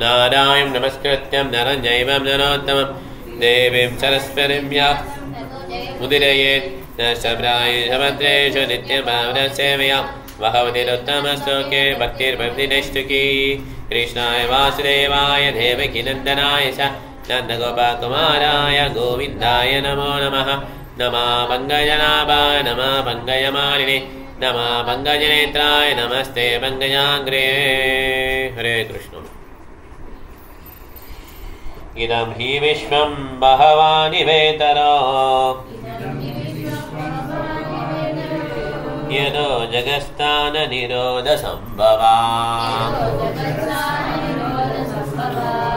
नारायणं नमस्कृत्यं नरं चैव नरोत्तमं देवीं सरस्वतीं व्यासं उदीरयेत् नष्टप्रायेषु नित्यभावनसेवया बहवतिरुत्तमश्लोके भक्तिर्भक्तिनैष्टिकी कृष्णाय वासुदेवाय देवकीनन्दनाय च नन्दगोपकुमाराय गोविन्दाय नमो नमः नमः पङ्कजनाभाय नमः पङ्कजमालिने नमः पङ्कजनेत्राय नमस्ते पङ्कजाग्रे हरे कृष्ण। इदं हि विश्वं बहवानिवेतरो यदो जगत्स्थाननिरोधसम्भवा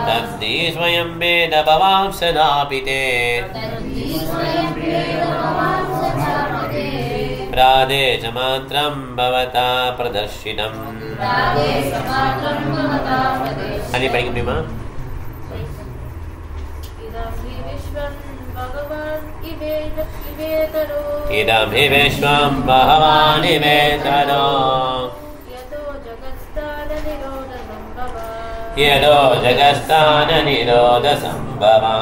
तद्धि स्वयं वेद भवां सदापि ते प्रादेशमात्रं भवता प्रदर्शितम् अनि पढ़ेंगे माँ इदं हि विश्वं भगवानिवेतरो यदो जगत्स्थाननिरोधसम्भवा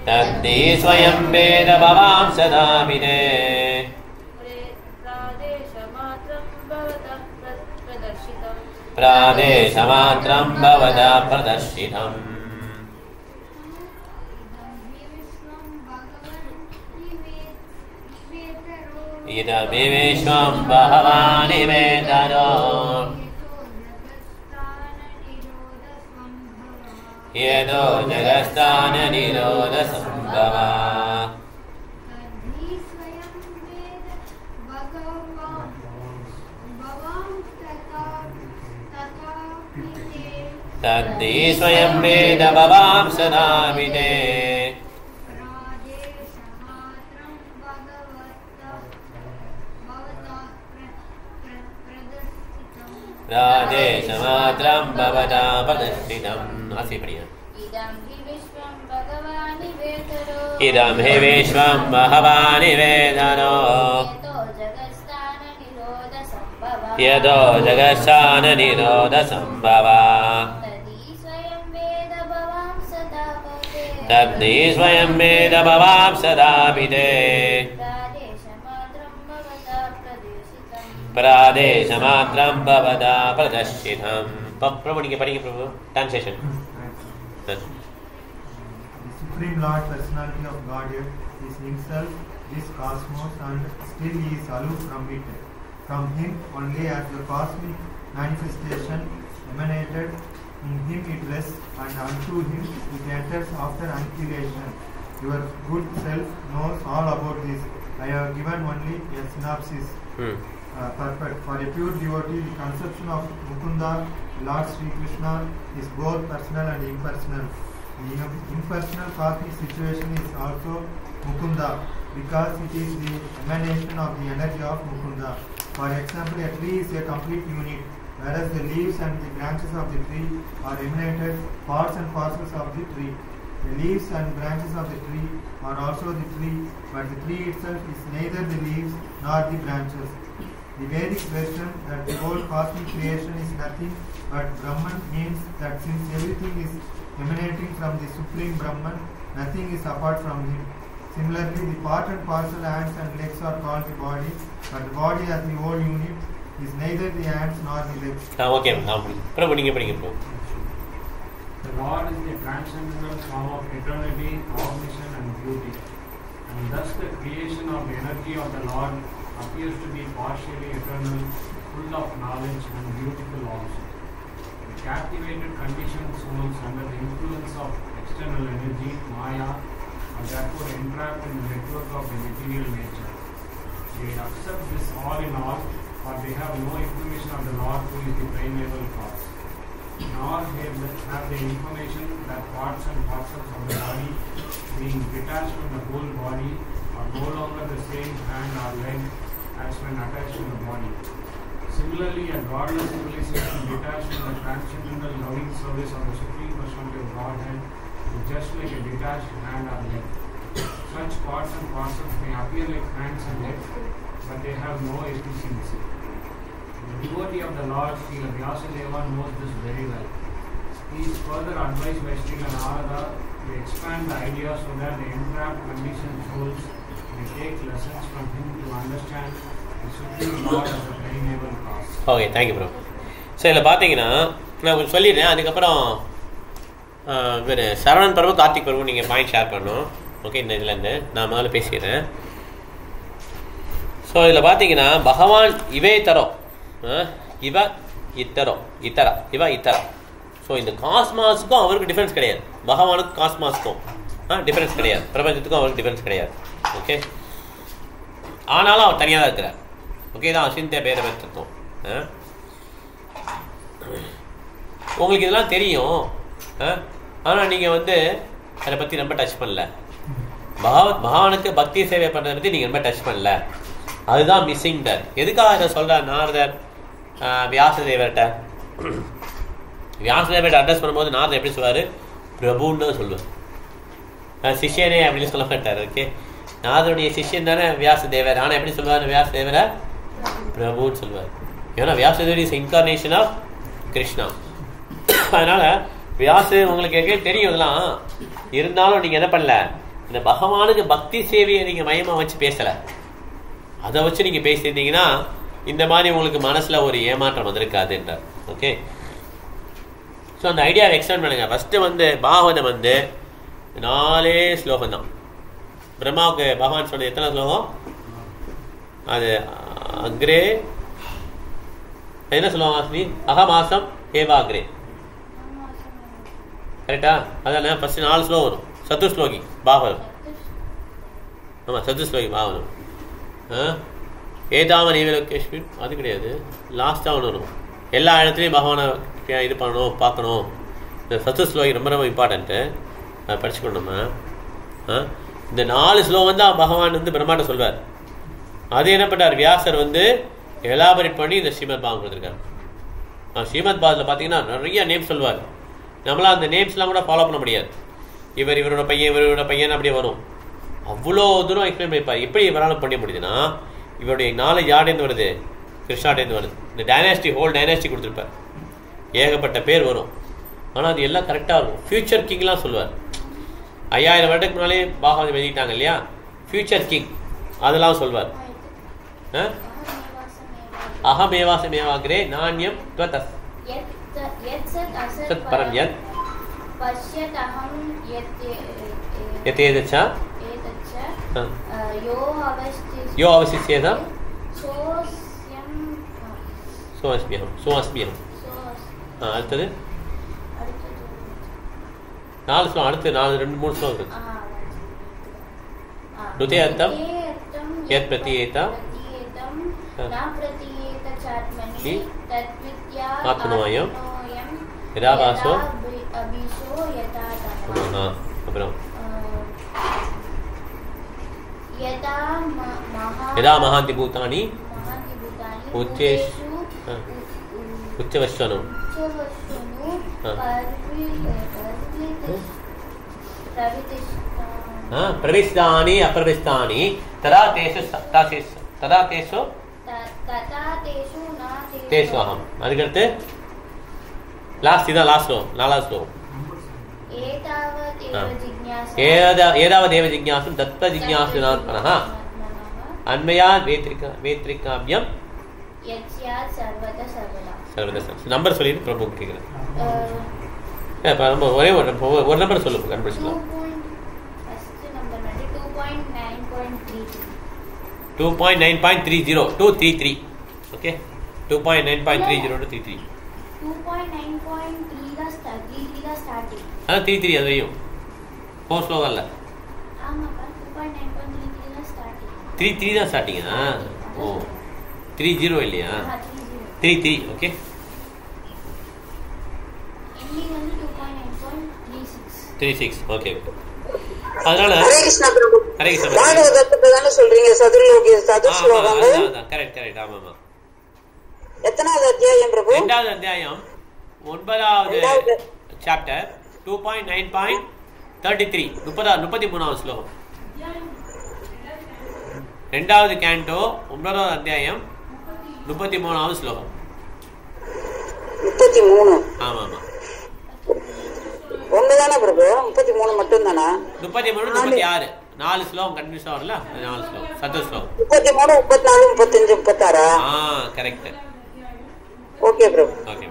तद्धि स्वयं वेद भवां सदापि ते प्रादेशमात्रं भवता प्रदर्शितम् इदं हि विश्वं भगवानिवेतरो यदो जगत्स्थाननिरोधसम्भवा तद्धि स्वयं वेद भवां सदापि ते प्रादेशमात्रं भवता प्रदर्शितम्। हसी बढ़िया। इदं हि विश्वं भगवानिवेतरो यदो जगत्स्थाननिरोधसम्भवा तद्धि स्वयं वेद भवां सदापि ते प्रादेशमात्रं भवता प्रदर्शितम्। प्रभु पढ़िए प्रभु translation. The Supreme Lord Personality of Godhead is Himself, this cosmos, and still He is aloof from it. From Him only as the cosmic manifestation emanated, in Him it rests, and unto Him it enters after annihilation. Your good self knows all about this. I have given only a synopsis. Perfect. For a pure devotee, the conception of Mukunda, Lord Sri Krishna, is both personal and impersonal. The impersonal cosmic situation is also Mukunda because it is the emanation of the energy of Mukunda. For example, a tree is a complete unit, whereas the leaves and the branches of the tree are emanated parts and parcels of the tree. The leaves and branches of the tree are also the tree, but the tree itself is neither the leaves nor the branches. The Vedic version that the whole cosmic creation is nothing but Brahman means that since everything is emanating from the Supreme Brahman, nothing is apart from Him. Similarly, the part and parcel hands and legs are called the body, but the body as the whole unit is neither the hands nor the legs. Okay, Prabhu, पढ़िए Prabhu. The Lord is the transcendental form of eternity, cognition and beauty, and thus the creation of the energy of the Lord appears to be partially eternal, full of knowledge and beautiful also. The captivated conditioned souls under the influence of external energy, Maya, are therefore entrapped in the network of the material nature. They accept this all in all, for they have no information of the Lord who is the primeval cause. Nor have they information that parts and parcels of the body, being detached from the whole body, are no longer the same hand or leg as when attached to the body. Similarly, a godless civilization detached from the transcendental loving service of the Supreme Personality of Godhead is just like a detached hand or leg. Such parts and parcels may appear like hands and legs, but they have no efficiency. The devotee of the Lord, Srila Vyasadeva, knows this very well. He is further advised by Srila Narada to expand the idea so that the entrapped conditioned souls may take lessons from him to understand the Supreme Lord as a perennial cause. Okay, thank you bro. So இதில் பார்த்தீங்கன்னா நான் கொஞ்சம் சொல்லிடுறேன். அதுக்கப்புறம் இவர் சரவணன் பிரபு, கார்த்திக் பிரபு நீங்கள் point share பண்ணணும். Okay, இந்த இதுலேருந்து நான் முதல்ல பேசிக்கிறேன். ஸோ இதில் பார்த்தீங்கன்னா பகவான் இவே தரோம், இவ இத்தரோ, இத்தரா, இவ இத்தரா. ஸோ இந்த காஸ்மாஸுக்கும் அவருக்கு டிஃப்ரென்ஸ் கிடையாது. பகவானுக்கும் காஸ்மாஸுக்கும் டிஃப்ரென்ஸ் கிடையாது. பிரபஞ்சத்துக்கும் அவருக்கு டிஃப்ரென்ஸ் கிடையாது. ஓகே, ஆனாலும் அவர் தனியாக தான் இருக்கிறார். ஓகே, தான் அசிந்த பேர தத்துவம். உங்களுக்கு இதெல்லாம் தெரியும், ஆனால் நீங்கள் வந்து அதை பற்றி ரொம்ப டச் பண்ணல. பகவானுக்கு பக்தி சேவை பண்ணுறதை பற்றி நீங்கள் ரொம்ப டச் பண்ணல. அதுதான் மிஸ்ஸிங் தர். எதுக்காக இதை சொல்கிறார் நாரதர் வியாசதேவர்கிட்ட? வியாசதேவர்கிட்ட அட்ரஸ் பண்ணும்போது நாரதர் எப்படி சொல்வார்? பிரபுன்னு சொல்லுவார். சிஷ்யனே அப்படின்னு சொல்ல மாட்டார். ஓகே, நாரதருடைய சிஷ்யன் தானே வியாசதேவர். ஆனால் எப்படி சொல்லுவார்? வியாசதேவரை பிரபுன்னு சொல்லுவார். ஏன்னா வியாசதேவர் இஸ் இன்கார்னேஷன் ஆஃப் கிருஷ்ணா. அதனால் வியாசதேவர் உங்களுக்கு தெரியும் இதெல்லாம். இருந்தாலும் நீங்கள் என்ன பண்ணல, இந்த பகவானுக்கு பக்தி சேவையை நீங்கள் மையமாக வச்சு பேசலை. அதை வச்சு நீங்கள் பேசியிருந்தீங்கன்னா இந்த மாதிரி உங்களுக்கு மனசில் ஒரு ஏமாற்றம் வந்திருக்காதுன்றார். ஓகே, ஸோ அந்த ஐடியாவை எக்ஸ்டெண்ட் பண்ணுங்க. ஃபஸ்ட்டு வந்து பாகவதம் வந்து 4 ஸ்லோகம் தான். பிரம்மாவுக்கு பகவான் சொன்னது எத்தனை ஸ்லோகம்? அது அக்ரே என்ன சொல்லுவாங்க ஆஸ்மி? அகமாசம் ஏவாக்ரே, கரெக்டா? அதானே ஃபஸ்ட்டு 4 ஸ்லோகம் வரும். சத்துஸ்லோகி பாகவதம். ஆமாம், சத்துஸ்லோகி பாகவதம். ஏதாமன் ஈவலோகேஷ்மின் அது கிடையாது, லாஸ்ட்டாக ஒன்று வரும். எல்லா இடத்துலையும் பகவானை இது பண்ணணும், பார்க்கணும். இந்த சத்துஸ்லோகி ரொம்ப ரொம்ப இம்பார்ட்டண்ட்டு, அதை படிச்சுக்கணும் நம்ம. இந்த 4 ஸ்லோகம் தான் பகவான் வந்து பிரம்மாட்ட சொல்வார். அது என்ன பண்ணார்? வியாசர் வந்து எலாபரேட் பண்ணி இந்த ஸ்ரீமத் பாகம் கொடுத்துருக்காரு. ஸ்ரீமத் பாகத்தில் பார்த்தீங்கன்னா நிறைய நேம்ஸ் சொல்வார். நம்மளால் அந்த நேம்ஸ்லாம் கூட ஃபாலோ பண்ண முடியாது. இவரோட பையன், இவரோட பையன் அப்படியே வரும். அவ்வளோ தூரம் எக்ஸ்பிளைன் பண்ணியிருப்பார். எப்படி இவரால் பண்ண முடியுதுன்னா, இவருடைய நாலேஜ் யார்டேருந்து வருது? கிருஷ்ணாட்டேருந்து வருது. இந்த டைனாஸ்டி, ஹோல் டைனாஸ்டி கொடுத்துருப்பார். ஏகப்பட்ட பேர் வரும். ஆனால் அது எல்லாம் கரெக்டாக இருக்கும். ஃபியூச்சர் கிங்லாம் சொல்லுவார். 5000 வருடத்துக்கு முன்னாலே பாகவதம் எழுதிட்டாங்க இல்லையா? ஃபியூச்சர் கிங் அதெல்லாம் சொல்வார். அகமேவாசமேவாக்ரே நாண்யம் த்வதஸ் சத் பரம் யத் யதேதச்ச யோ அவசிஷ்யேதம் சோஸ்மியம். அடுத்தது 4 ஸ்லோகம். அடுத்து 2-3 ஸ்லோகம் இருக்கு. துதேயர்த்தம் யத் பிரதியேதா ஆத்மனோயம் யதாபாசோ. அப்புறம் யதா மகாந்தி பூதானி உச்சவஸ்வனம் பிரவிஷ்டானி அப்பிரவிஷ்டானி ததா தேஷு தேஷு அகம். அதுக்கடுத்து லாஸ்ட் இதான் லாஸ்ட் ஸ்லோகம், 4வது ஸ்லோகம். ஏதாவது ஜிக்ஞாசும் தத்வ ஜிக்ஞாசுனாத்மனः அன்மயா வேத்ரிகாபியம் சர்வதா. நம்பர் சொல்லிட்டு பிரபு கேட்குறேன். ஒரே ஒரு நம்பர் சொல்லுங்க, கண்டுபிடிச்சலாம். 2.9.30 233. Okay, 2.9.30 to 33. 2.9.3 தான் ஸ்டார்டிங். அதான் 33 அது வரையும் 4 ஸ்லோகம் இல்லை. ஆமாப்பா, 2.9.33 தான் ஸ்டார்டிங். 33 தான் ஸ்டார்டிங்கா? ஓ, 30 இல்லையா? 33. ஓகே, எண்டிங் வந்து 2.9.36. 36. ஓகே, அதனால ஹரே கிருஷ்ணா பிரபு. ஹரே கிருஷ்ணா. பாகவதத்தை தானே சொல்றீங்க? சதுஸ்லோகங்கள். கரெக்ட். ஆமாமா. எத்தனாவது அத்தியாயம் பிரபு? 2வது அத்தியாயம் 9வது சாப்டர் 2.9.33 33வது ஸ்லோகம். 2வது கேண்டோ 9வது அத்தியாயம் 33வது ஸ்லோகம். 33. ஆமா ஆமா, ஒண்ணுதானே பிரபு? 33 மட்டும் தானா? 33 36 4 ஸ்லோகம் கண்டினியூஸா வரல. 4 ஸ்லோகம் சத்த ஸ்லோகம். 33, 34, 35, 36. கரெக்ட். ஓகே பிரபு. ஓகே.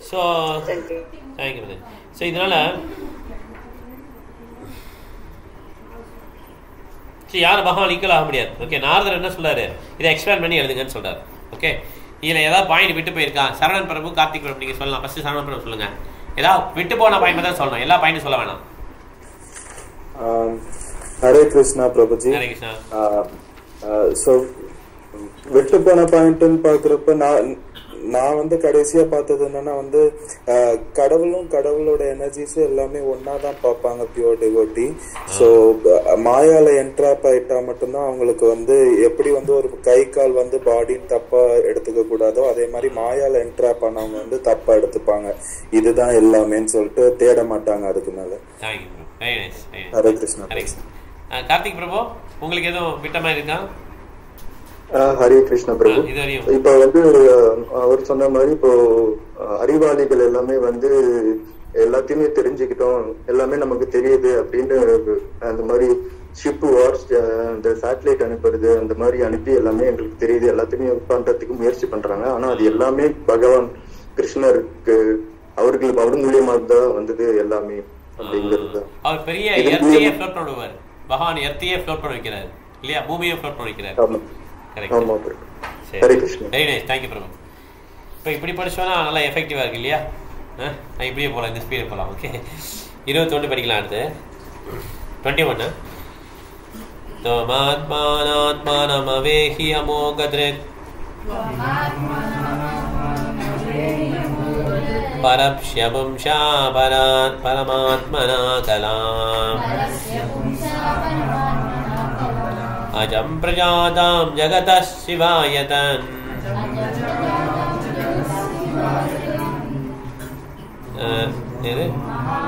So thank you. ஸோ இதனால யாரும் பகவான் ஈக்குவல் ஆக முடியாது. ஓகே, நாரதர் என்ன சொல்றாரு, இதை எக்ஸ்பிளைன் பண்ணி எழுதுங்கன்னு சொல்றாரு. ஓகே, இதில் ஏதாவது பாயிண்ட் விட்டு போயிருக்கா? சரவணன் பிரபு, கார்த்திக் பிரபு நீங்கள் சொல்லலாம். ஃபர்ஸ்ட் சரவணன் பிரபு சொல்லுங்க. ஏதாவது விட்டு போன பாயிண்ட் தான் சொல்லணும், எல்லா பாயிண்ட்டும் சொல்ல வேணாம். ஹரே கிருஷ்ணா பிரபுஜி. ஹரே கிருஷ்ணா. ஸோ விட்டு போன பாயிண்ட்னு பார்க்குறப்ப நான் வந்து கடைசியா பார்த்தது என்னன்னா வந்து கடவுளும் கடவுளோட எனர்ஜிஸும் எல்லாமே ஒன்னா தான் பார்ப்பாங்க பியூர் டிவோட்டி. ஸோ மாயால என்ட்ராப் ஆயிட்டா மட்டும்தான் அவங்களுக்கு வந்து எப்படி வந்து ஒரு கை கால் வந்து பாடின்னு தப்பா எடுத்துக்க கூடாதோ அதே மாதிரி மாயால என்ட்ராப் ஆனவங்க வந்து தப்பா எடுத்துப்பாங்க. இதுதான் எல்லாமேன்னு சொல்லிட்டு தேட மாட்டாங்க அதுக்கு மேல. ஹரே கிருஷ்ணா. கார்த்திக் பிரபு, உங்களுக்கு எதுவும் விட்ட மாதிரி இருக்கா? ஹரே கிருஷ்ண பிரபு. இப்ப வந்து அவர் சொன்ன மாதிரி இப்போ அறிவாளிகள் எல்லாமே வந்து எல்லாத்தையுமே தெரிஞ்சுக்கிட்டோம், எல்லாமே நமக்கு தெரியுது அப்படின்னு அந்த மாதிரி ஷிப் வாட்ச் இந்த சேட்டலைட் அனுப்புறது அந்த மாதிரி அனுப்பி எல்லாமே எங்களுக்கு தெரியுது எல்லாத்தையுமே பண்றதுக்கு முயற்சி பண்றாங்க. ஆனா அது எல்லாமே பகவான் கிருஷ்ணருக்கு அவர் மூலியமா தான் வந்தது எல்லாமே அப்படிங்கிறது. அவர் பெரிய எர்த்தையே ஃப்ளோட் பண்ணுவார். பகவான் எர்த்தையே ஃப்ளோட் பண்ண வைக்கிறார் இல்லையா, பூமியை ஃப்ளோட் பண்ண வைக்கிறார். வெரி நைஸ், தேங்க்யூ பிரபு. இப்போ இப்படி படிச்சோன்னா நல்லா எஃபெக்டிவாக இருக்கு இல்லையா? நான் இப்படியே போகலாம், இந்த ஸ்பீடே போகலாம். ஓகே, 21 படிக்கலாம். அடுத்து 21. தோமாத்மானாத்மானமவேஹி அமோகத்ரிக் பரப்ஷ்யபும்ஷா பராத் பரமாத்மனா கலாம் அஜம் பிரஜாதாம் ஜகதः சிவாயதன்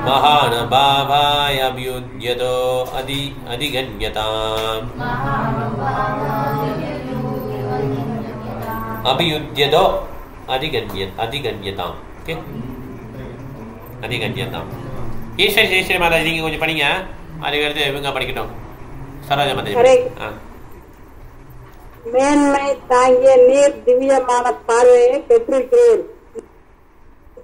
மகானுபாவாய அபியுத்யதோ அதிகன்யதாம் அபியுத்யதோ அதிகன்யதாம். ஓகே, அதிகன்யதாம். ஈஸ்வரி மாதாஜி நீங்க கொஞ்சம் படிங்க, அதுக்கு அடுத்து இவங்க படிக்கட்டும். மேன்மை தாங்கிய நீர் திவ்யமான பார்வையை பெற்றிருக்கிறேன்.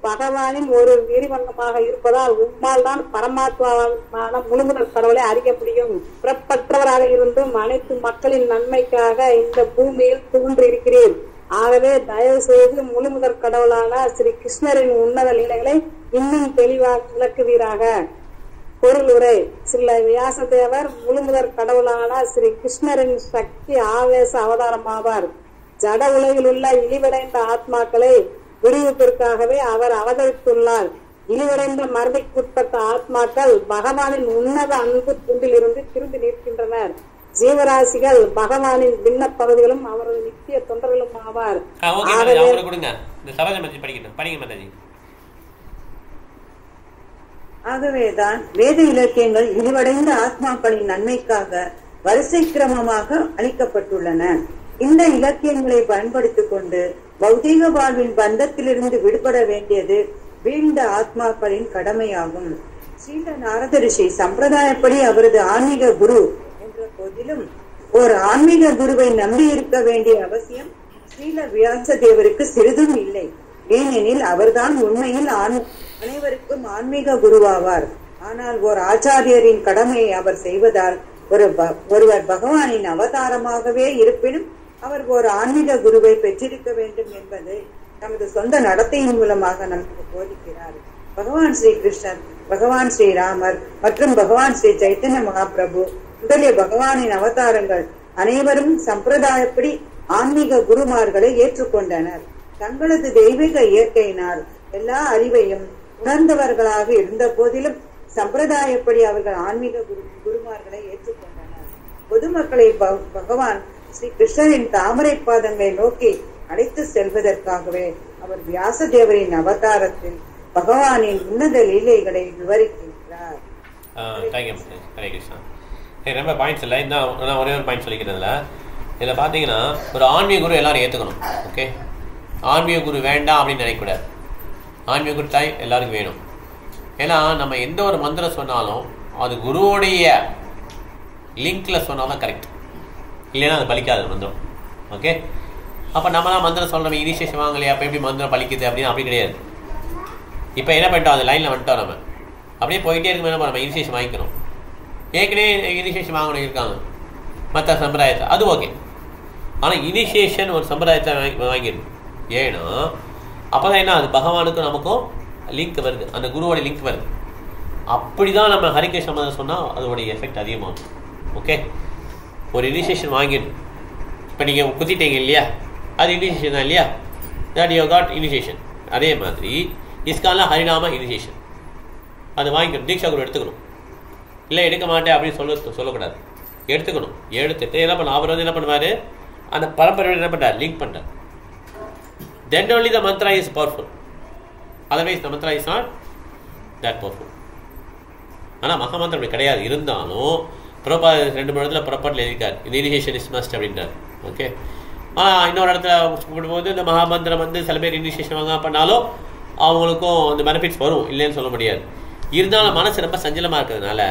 பகவானின் ஒரு விரிவங்கமாக இருப்பதால் உம்மால் தான் பரமாத்மாவான முழுமுதல் கடவுளை அறிய முடியும். புறப்பற்றவராக இருந்தும் அனைத்து மக்களின் நன்மைக்காக இந்த பூமியில் தோன்றியிருக்கிறேன். ஆகவே தயவு செய்து முழுமுதற் கடவுளான ஸ்ரீ கிருஷ்ணரின் உன்னத லீலைகளை இன்னும் தெளிவாக விளக்குவீராக. பொருள் உரை. ஸ்ரீ வியாசதேவர் முழுமுதற் கடவுளான ஸ்ரீ கிருஷ்ணரின் சக்தி ஆவேச அவதாரமாவார். ஜட உலகில் உள்ள இழிவடைந்த ஆத்மாக்களை விடுவிப்பதற்காகவே அவர் அவதரித்துள்ளார். இழிவடைந்த மரபைக்குட்பட்ட ஆத்மாக்கள் பகவானின் உன்னத அன்பு துண்டிலிருந்து திரும்பி நிற்கின்றனர். ஜீவராசிகள் பகவானின் பின்ன பகுதிகளும் அவரது நித்திய தொண்டர்களும் ஆவார். ஆகவேதான் வேத இலக்கியங்கள் இழிவடைந்த ஆத்மாக்களின் நன்மைக்காக வரிசை கிரமமாக அளிக்கப்பட்டுள்ளன. இந்த இலக்கியங்களை பயன்படுத்திக் கொண்டு பௌதீக வாழ்வின் பந்தத்திலிருந்து விடுபட வேண்டியது வீழ்ந்த ஆத்மாக்களின் கடமையாகும். ஸ்ரீல நாரத ரிஷி சம்பிரதாயப்படி அவரது ஆன்மீக குரு என்ற போதிலும் ஓர் ஆன்மீக குருவை நம்பி இருக்க வேண்டிய அவசியம் ஸ்ரீல வியாசதேவருக்கு சிறிதும் இல்லை. ஏனெனில் அவர்தான் உண்மையில் அனைவருக்கும் ஆன்மீக குருவாவார். ஆனால் ஓர் ஆச்சாரியரின் கடமையை அவர் செய்வதால் ஒருவர் பகவானின் அவதாரமாகவே இருப்பினும் அவர் ஒரு ஆன்மீக குருவை பெற்றிருக்க வேண்டும் என்பதை நமது சொந்த நடத்தையின் மூலமாக நமக்கு போதிக்கிறார். பகவான் ஸ்ரீ கிருஷ்ணர், பகவான் ஸ்ரீ ராமர் மற்றும் பகவான் ஸ்ரீ சைத்தன்ய மகாபிரபு முதலிய பகவானின் அவதாரங்கள் அனைவரும் சம்பிரதாயப்படி ஆன்மீக குருமார்களை ஏற்றுக்கொண்டனர். தங்களது தெய்வீக இயற்கையினால் எல்லா அறிவையும் உணர்ந்தவர்களாக இருந்த போதிலும் சம்பிரதாயப்படி அவர்கள் ஆன்மீக குருமார்களை ஏற்றுக்கொண்டனர். பொதுமக்களை பகவான் ஸ்ரீ கிருஷ்ணரின் தாமரை பாதங்களை நோக்கி அழைத்து செல்வதற்காகவே அவர் வியாசதேவரின் அவதாரத்தில் பகவானின் உன்னத லீலைகளை விவரிக்கின்றார். ரொம்ப பாயிண்ட்ஸ் இல்லை, இன்னும் ஒரே ஒரு பாயிண்ட் சொல்லிக்கிறதுல இதில் பார்த்தீங்கன்னா ஒரு ஆன்மீக குரு எல்லாரும் ஏற்றுக்கணும். ஓகே, ஆன்மீக குரு வேண்டாம் அப்படின்னு நினைக்கக்கூடாது. ஆன்மீக குரு தாய் எல்லாருக்கும் வேணும். ஏன்னா நம்ம எந்த ஒரு மந்திரம் சொன்னாலும் அது குருவோடைய லிங்கில் சொன்னால் தான் கரெக்ட், இல்லைன்னா அது பலிக்காது மந்திரம். ஓகே, அப்போ நம்ம தான் மந்திரம் சொல்கிறோம் இனிஷியேஷன் வாங்கலையா, அப்போ எப்படி மந்திரம் பலிக்குது அப்படின்னு அப்படி கிடையாது. இப்போ என்ன பண்ணிட்டோம், அந்த லைனில் வந்துட்டோம். நம்ம அப்படியே போயிட்டே இருக்கும்போது என்ன நம்ம இனிஷியேஷன் வாங்கிக்கிறோம். ஏற்கனவே இனிஷியேஷன் வாங்கணும் இருக்காங்க மற்ற சம்பிரதாயத்தை, அது ஓகே. ஆனால் இனிஷியேஷன் ஒரு சம்பிரதாயத்தை வாங்கிடணும். ஏன்னா அப்போ தான் என்ன, அது பகவானுக்கும் நமக்கும் லிங்க் வருது, அந்த குருவோட லிங்க் வருது. அப்படி தான் நம்ம ஹரிகிருஷ்ண மந்திரம் சொன்னால் அதோடைய எஃபெக்ட் அதிகமாகும். ஓகே, ஒரு இனிஷியேஷன் வாங்கிடணும். இப்போ நீங்கள் குத்திட்டீங்க இல்லையா, அது இனிஷியேஷன் தான் இல்லையா, தட் யூ காட் இனிஷியேஷன். அதே மாதிரி இஸ்கான்லாம் ஹரிநாம இனிஷியேஷன், அது வாங்கிக்கணும். தீக்ஷா குரு எடுத்துக்கணும். இல்லை எடுக்க மாட்டேன் அப்படின்னு சொல்லக்கூடாது, எடுத்துக்கணும். எடுத்துட்டு என்ன பண்ண, அவர் வந்து என்ன பண்ணுவார், அந்த பரம்பரை என்ன பண்ணுறார், லிங்க் பண்ணுறார். தென் only the mantra is powerful, otherwise the mantra is not that powerful. ஆனால் மகாமந்திரம் அப்படி கிடையாது. இருந்தாலும் ப்ரோபா 2 இடத்துல ப்ராப்பர்ட்டில் எழுதிக்கார், இந்த இனிஷியேஷன் இஸ் மஸ்ட் அப்படின்றார். ஓகே, ஆனால் இன்னொரு இடத்துல கூப்பிடும்போது இந்த மகாமந்திரம் வந்து சில பேர் இனிஷியேஷன் வாங்க பண்ணாலும் அவங்களுக்கும் அந்த பெனிஃபிட்ஸ் வரும், இல்லைன்னு சொல்ல முடியாது. இருந்தாலும் மனசு ரொம்ப சஞ்சலமாக இருக்கிறதுனால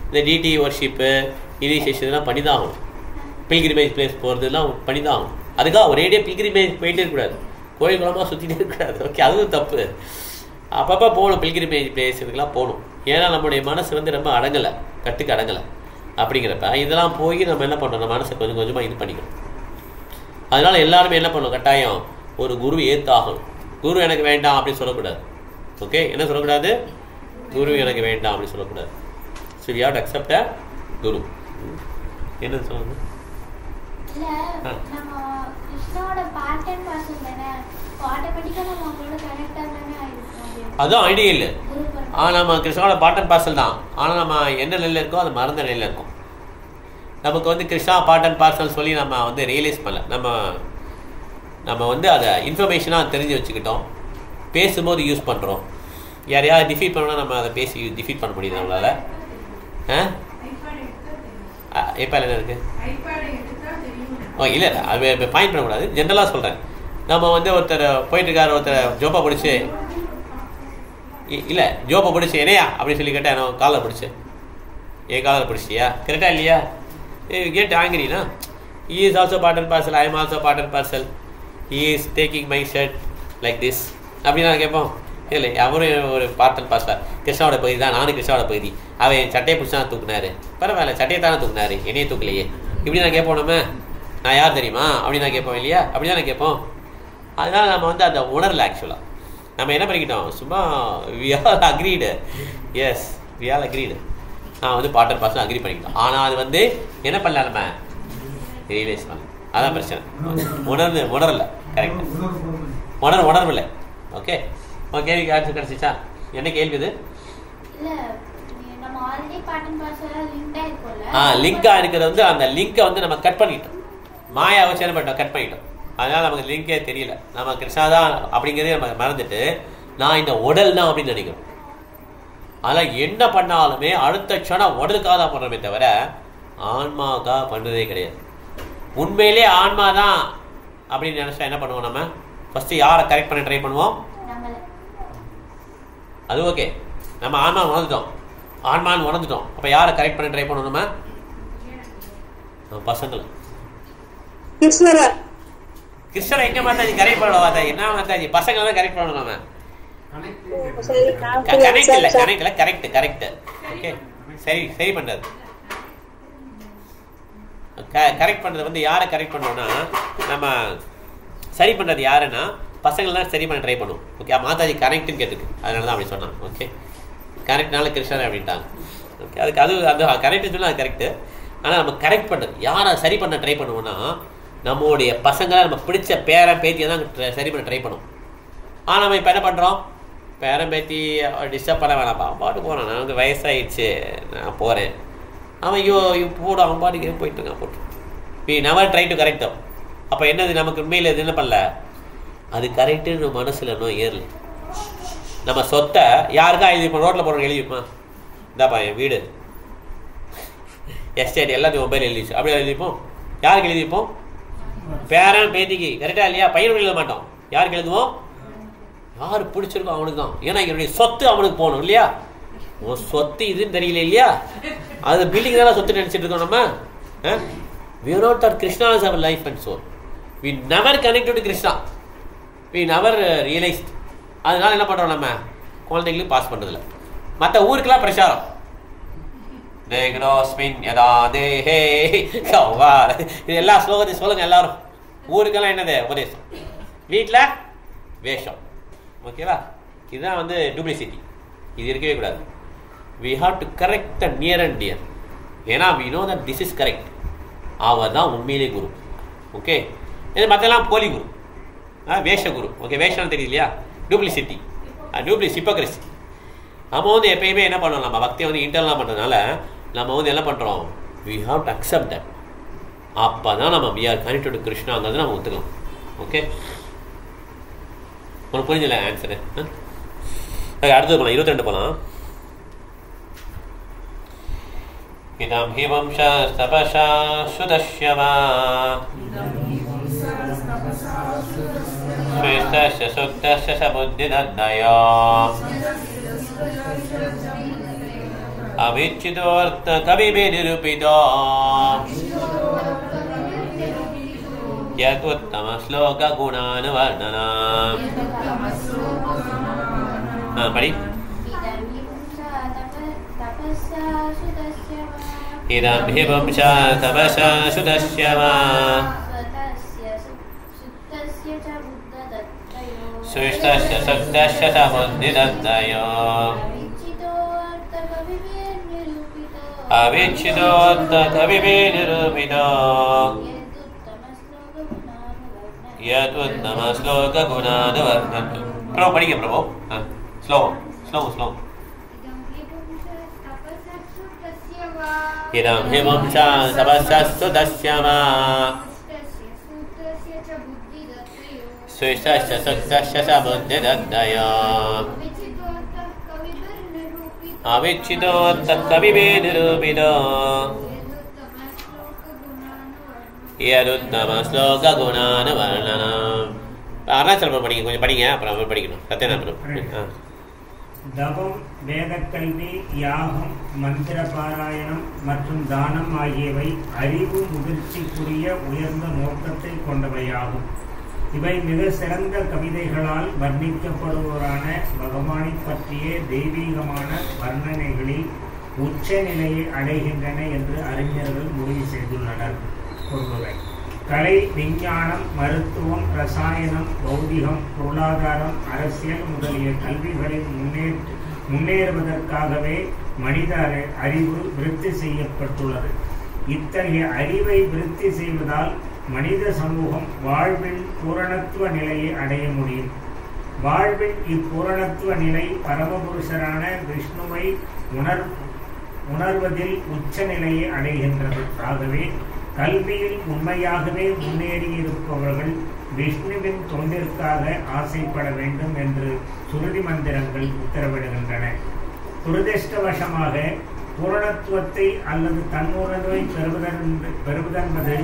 இந்த டிடி ஒர்ஷிப்பு இனிஷியேஷன் இதெல்லாம் பண்ணி தான் ஆகணும். பில்கிரிமேஜ் பிளேஸ் போகிறதுலாம் பண்ணி தான் ஆகணும். அதுக்காக ஒரேடியே பில்கிரிமேஜ் போயிட்டே இருக்கக்கூடாது, கோயில் குளமாக சுற்றிட்டே இருக்கக்கூடாது. ஓகே, அதுவும் தப்பு. அப்பப்போ போகணும், பில்கிரிமேஜ் பிளேஸ் இதுக்கெல்லாம் போகணும். ஏன்னா நம்மளுடைய மனசு வந்து ரொம்ப அடங்கலை, கட்டுக்கு அடங்கலை. அப்படிங்கிறப்ப இதெல்லாம் போய் நம்ம என்ன பண்ணுறோம், நம்ம மனசை கொஞ்சம் கொஞ்சமாக இது பண்ணிக்கணும். அதனால் எல்லாருமே என்ன பண்ணணும், கட்டாயம் ஒரு குரு ஏற்றாகணும். குரு எனக்கு வேண்டாம் அப்படின்னு சொல்லக்கூடாது. ஓகே, என்ன சொல்லக்கூடாது, குரு எனக்கு வேண்டாம் அப்படின்னு சொல்லக்கூடாது. So we have to accept a guru. என்ன சொல்லுங்க, அதுவும் ஐடியா இல்லை. ஆனால் நம்ம கிருஷ்ணாவோட பாட்டன் பார்சல் தான். ஆனால் நம்ம என்ன நிலையில் இருக்கோம், அது மறந்த நிலையில் இருக்கோம். நமக்கு வந்து கிருஷ்ணா பாட்டன் பார்சல் சொல்லி நம்ம வந்து ரியலைஸ் பண்ணல. நம்ம வந்து அதை இன்ஃபர்மேஷனாக தெரிஞ்சு வச்சுக்கிட்டோம், பேசும்போது யூஸ் பண்ணுறோம். யாரையாவது டிஃபீட் பண்ணோன்னா நம்ம அதை பேசி டிஃபீட் பண்ண முடியுது நம்மளால். ஐபேட் என்ன இருக்குது, இல்லை அது பாயிண்ட் பண்ணக்கூடாது, ஜென்ரலாக சொல்கிறேன். நம்ம வந்து ஒருத்தர் போயிட்டுருக்காரு, ஒருத்தர் ஜோப்பை பிடிச்சி, இல்லை ஜோப்பை பிடிச்சி என்னையா அப்படின்னு சொல்லி கேட்டால் நான் காலில் பிடிச்சி, என் காலில் பிடிச்சியா, கரெக்டாக இல்லையா, gate ஆங்கிரினா, he is also part and parcel, I am also part and parcel, he is taking my shirt like this அப்படின்னு நான் கேட்போம். இல்லை, அவரும் ஒரு பார்ட் அண்ட் பார்சல், கிருஷ்ணாவோட பகுதி தான், நானும் கிருஷ்ணாவோட பகுதி. அவன் என் சட்டையை பிடிச்சி தான் தூக்குனாரு, பரவாயில்ல சட்டையை தானே தூக்குனாரு, என்னையே தூக்கலையே, இப்படி நான் கேட்போம். நான் யார் தெரியுமா அப்படின்னு நான் கேட்போம் இல்லையா, அப்படி தான் நான் கேட்போம். அதனால் நம்ம வந்து அந்த உணரல. ஆக்சுவலாக நம்ம என்ன பண்ணிக்கிட்டோம், சும்மா we are agreed, yes we are agreed, நான் வந்து பார்ட் பார்சல் அக்ரி பண்ணிக்கிட்டோம். ஆனால் அது வந்து என்ன பண்ணல, நம்ம ரியலைஸ் பண்ணல. அதான் பிரச்சனை, உணரல. கரெக்ட், உணர்வில்லை. ஓகே, உங்கள் கேள்விக்கு ஆன்சர் கிடச்சிச்சா? என்ன கேள்வி இது? லிங்காக இருக்கிறது வந்து அந்த லிங்கை வந்து நம்ம கட் பண்ணிட்டோம், மாயா வச்சு என்ன பண்ணிட்டோம், கட் பண்ணிட்டோம். அதனால் நமக்கு லிங்கே தெரியல. நம்ம கிருஷ்ணா தான் அப்படிங்கிறதே நம்ம மறந்துட்டு நான் இந்த உடல் தான் அப்படின்னு நினைக்கிறோம். அதனால் என்ன பண்ணாலுமே அடுத்த க்ஷணம் உடலுக்காக தான் பண்ணுறோமே தவிர ஆன்மாவுக்காக பண்ணுறதே கிடையாது. உண்மையிலே ஆன்மா தான் அப்படின்னு நினச்சா என்ன பண்ணுவோம், நம்ம ஃபஸ்ட்டு யாரை கரெக்ட் பண்ண ட்ரை பண்ணுவோம், அது ஓகே, நம்ம ஆன்மா ஆன்மான்னு உணர்ந்துட்டோம். அப்போ யாரை கரெக்ட் பண்ண ட்ரை பண்ணுவோம், நம்ம பசங்களை. கிருஷ்ணரை எங்க மாதாஜி கரெக்ட் பண்ண, என்ன மாதாஜி பசங்களை தான் கரெக்ட் பண்ணணும். நம்ம கனெக்ட் இல்லை, கரெக்ட். ஓகே, சரி பண்றது. கரெக்ட் பண்றது வந்து யாரை கரெக்ட் பண்ணோம்னா, நம்ம சரி பண்றது யாருன்னா பசங்களை தான் சரி பண்ண ட்ரை பண்ணுவோம். ஓகே, மாதாஜி கரெக்ட்னு கேட்டுருக்கு, அதனால தான் அப்படி சொன்னான். ஓகே, கரெக்ட்னால கிருஷ்ணர் அப்படின்ட்டாங்க. ஓகே, அதுக்கு அந்த கரெக்ட்னு சொன்னால் அது கரெக்டு. ஆனால் நம்ம கரெக்ட் பண்ணுறது யாரை சரி பண்ண ட்ரை பண்ணுவோம்னா நம்மளுடைய பசங்களை நம்ம பிடிச்ச பேரன் பேத்தியை தான் சரி பண்ண ட்ரை பண்ணுவோம். ஆனால் நம்ம இப்போ என்ன பண்ணுறோம், பேரன் பேத்தி டிஸ்டர்ப் பண்ண வேணாம்ப்பா, அவன் பாட்டு போகிறான், நமக்கு வயசாகிடுச்சு, நான் போகிறேன், அவன் போடும், அவன் பாட்டுக்கு போயிட்டு போட்டு we never try to correct them. அப்போ என்னது, நமக்கு உண்மையில் இது என்ன பண்ணல, அது கரெக்டுன்னு மனசில் இன்னும் ஏறல. நம்ம சொத்தை யாருக்கா எழுதிப்போம், ரோட்டில் போகிறவங்க எழுதிப்போம், இந்தாப்பா என் வீடு எஸ்டேட் எல்லாத்தையும் மொபைல் எழுதிச்சு, அப்படியே எழுதிப்போம். யாருக்கு எழுதிப்போம், பேரன் பேத்திக்கு. கரெக்டா இல்லையா? பையனுக்கு எழுத மாட்டோம். யாருக்கு எழுதுவோம்? யாரு பிடிச்சிருக்கோ அவனுக்கு தான். ஏன்னா என்னுடைய சொத்து அவனுக்கு போகணும் இல்லையா? உன் சொத்து இதுன்னு தெரியல இல்லையா? அது பில்டிங் தானே சொத்து நினைச்சிட்டு இருக்கோம் நம்ம. We are not that Krishna is our life and soul. We never connected to Krishna. We never realized. அதனால என்ன பண்றோம் நம்ம குழந்தைங்களுக்கு பாஸ் பண்றதில்ல. மற்ற ஊருக்கெல்லாம் பிரச்சாரம் இது எல்லா ஸ்லோகத்தையும் சொல்லுங்க எல்லாரும். ஊருக்கெல்லாம் என்னது உபதேசம், வீட்டில் வேஷம். ஓகேவா? இதுதான் வந்து டூப்ளிசிட்டி. இது இருக்கவே கூடாது. We have to correct the near and dear. ஏன்னா we know that this is correct. அவர் தான் உண்மையிலே குரு. ஓகே, இது மற்றெல்லாம் போலி குரு, வேஷ குரு. ஓகே, வேஷம் தெரியுது இல்லையா? Duplicity, hypocrisy. நம்ம வந்து எப்பயுமே என்ன பண்ணோம், நம்ம பக்தியை வந்து இன்டர்னலாக பண்ணுறதுனால நம்ம வந்து என்ன பண்ணுறோம், we have to accept that. அப்போ தான் நம்ம we are connected to கிருஷ்ணாங்கிறது நம்ம ஒத்துக்கலாம். ஓகே, உனக்கு புரிஞ்சல ஆன்சரு? அடுத்தது போகலாம், 22 போகலாம். இதம் ஹி வம்சா தபசா சுதஷ்யவா ஸ்வேஸ்தஸ்ய சுக்தஸ்ய சபுத்திதத்னயா அவிச்சிதோர்த்த கவிபே நிரூபிதோ யதுத்தம ஸ்லோக குணானுவர்ணனம். படி. இதம் ஹி வம்சா தபசா சுதஷ்யவா ஸ்வேஸ்தஸ்ய சுக்தஸ்ய சபுத்திதத்னயா அவிச்சிதோர்த்த கவிபே நிரூபிதோ யதுத்தம ஸ்லோக குணானுவர்ணனம். பிரபு படிங்க பிரபு. ஸ்லோகம் ஸ்லோகம் ஸ்லோகம். இதம் ஹி வம்சா தபசா சுதஷ்யவா ஸ்வேஸ்தஸ்ய சுக்தஸ்ய சபுத்திதத்னயா அவிச்சிதோர்த்த கவிபே நிரூபிதோ யதுத்தம ஸ்லோக குணானுவர்ணனம். அருணாச்சலம் படிங்க, கொஞ்சம் படிங்க, அப்புறம் படிக்கணும். சத்யநாபுரம். தவம், வேதக்கல்வி, யாகம், மந்திர பாராயணம் மற்றும் தானம் ஆகியவை அறிவு முதிர்ச்சிக்குரிய உயர்ந்த நோக்கத்தை கொண்டவையாகும். இவை மிக சிறந்த கவிதைகளால் வர்ணிக்கப்படுவோரான பகவானை பற்றிய தெய்வீகமான வர்ணனைகளில் உச்ச நிலையை அடைகின்றன என்று அறிஞர்கள் முடிவு செய்துள்ளனர். பொருள்கள்: கலை, விஞ்ஞானம், மருத்துவம், ரசாயனம், பௌதிகம், பொருளாதாரம், அரசியல் முதலிய கல்விகளில் முன்னேறுவதற்காகவே மனித அறிவு விருத்தி செய்யப்பட்டுள்ளது. இத்தகைய அறிவை விருத்தி செய்வதால் மனித சமூகம் வாழ்வில் பூரணத்துவ நிலையை அடைய முடியும். வாழ்வின் இப்பூரணத்துவ நிலை பரமபுருஷரான விஷ்ணுவை உணர்வதில் உச்ச நிலையை அடைகின்றது. ஆகவே கல்வியில் உண்மையாகவே முன்னேறியிருப்பவர்கள் விஷ்ணுவின் தொண்டிற்காக ஆசைப்பட வேண்டும் என்று சுருதி மந்திரங்கள் உத்தரவிடுகின்றன. துரதிருஷ்டவசமாக பூரணத்துவத்தை அல்லது தன்னுணர்வை பெறுவதென்பது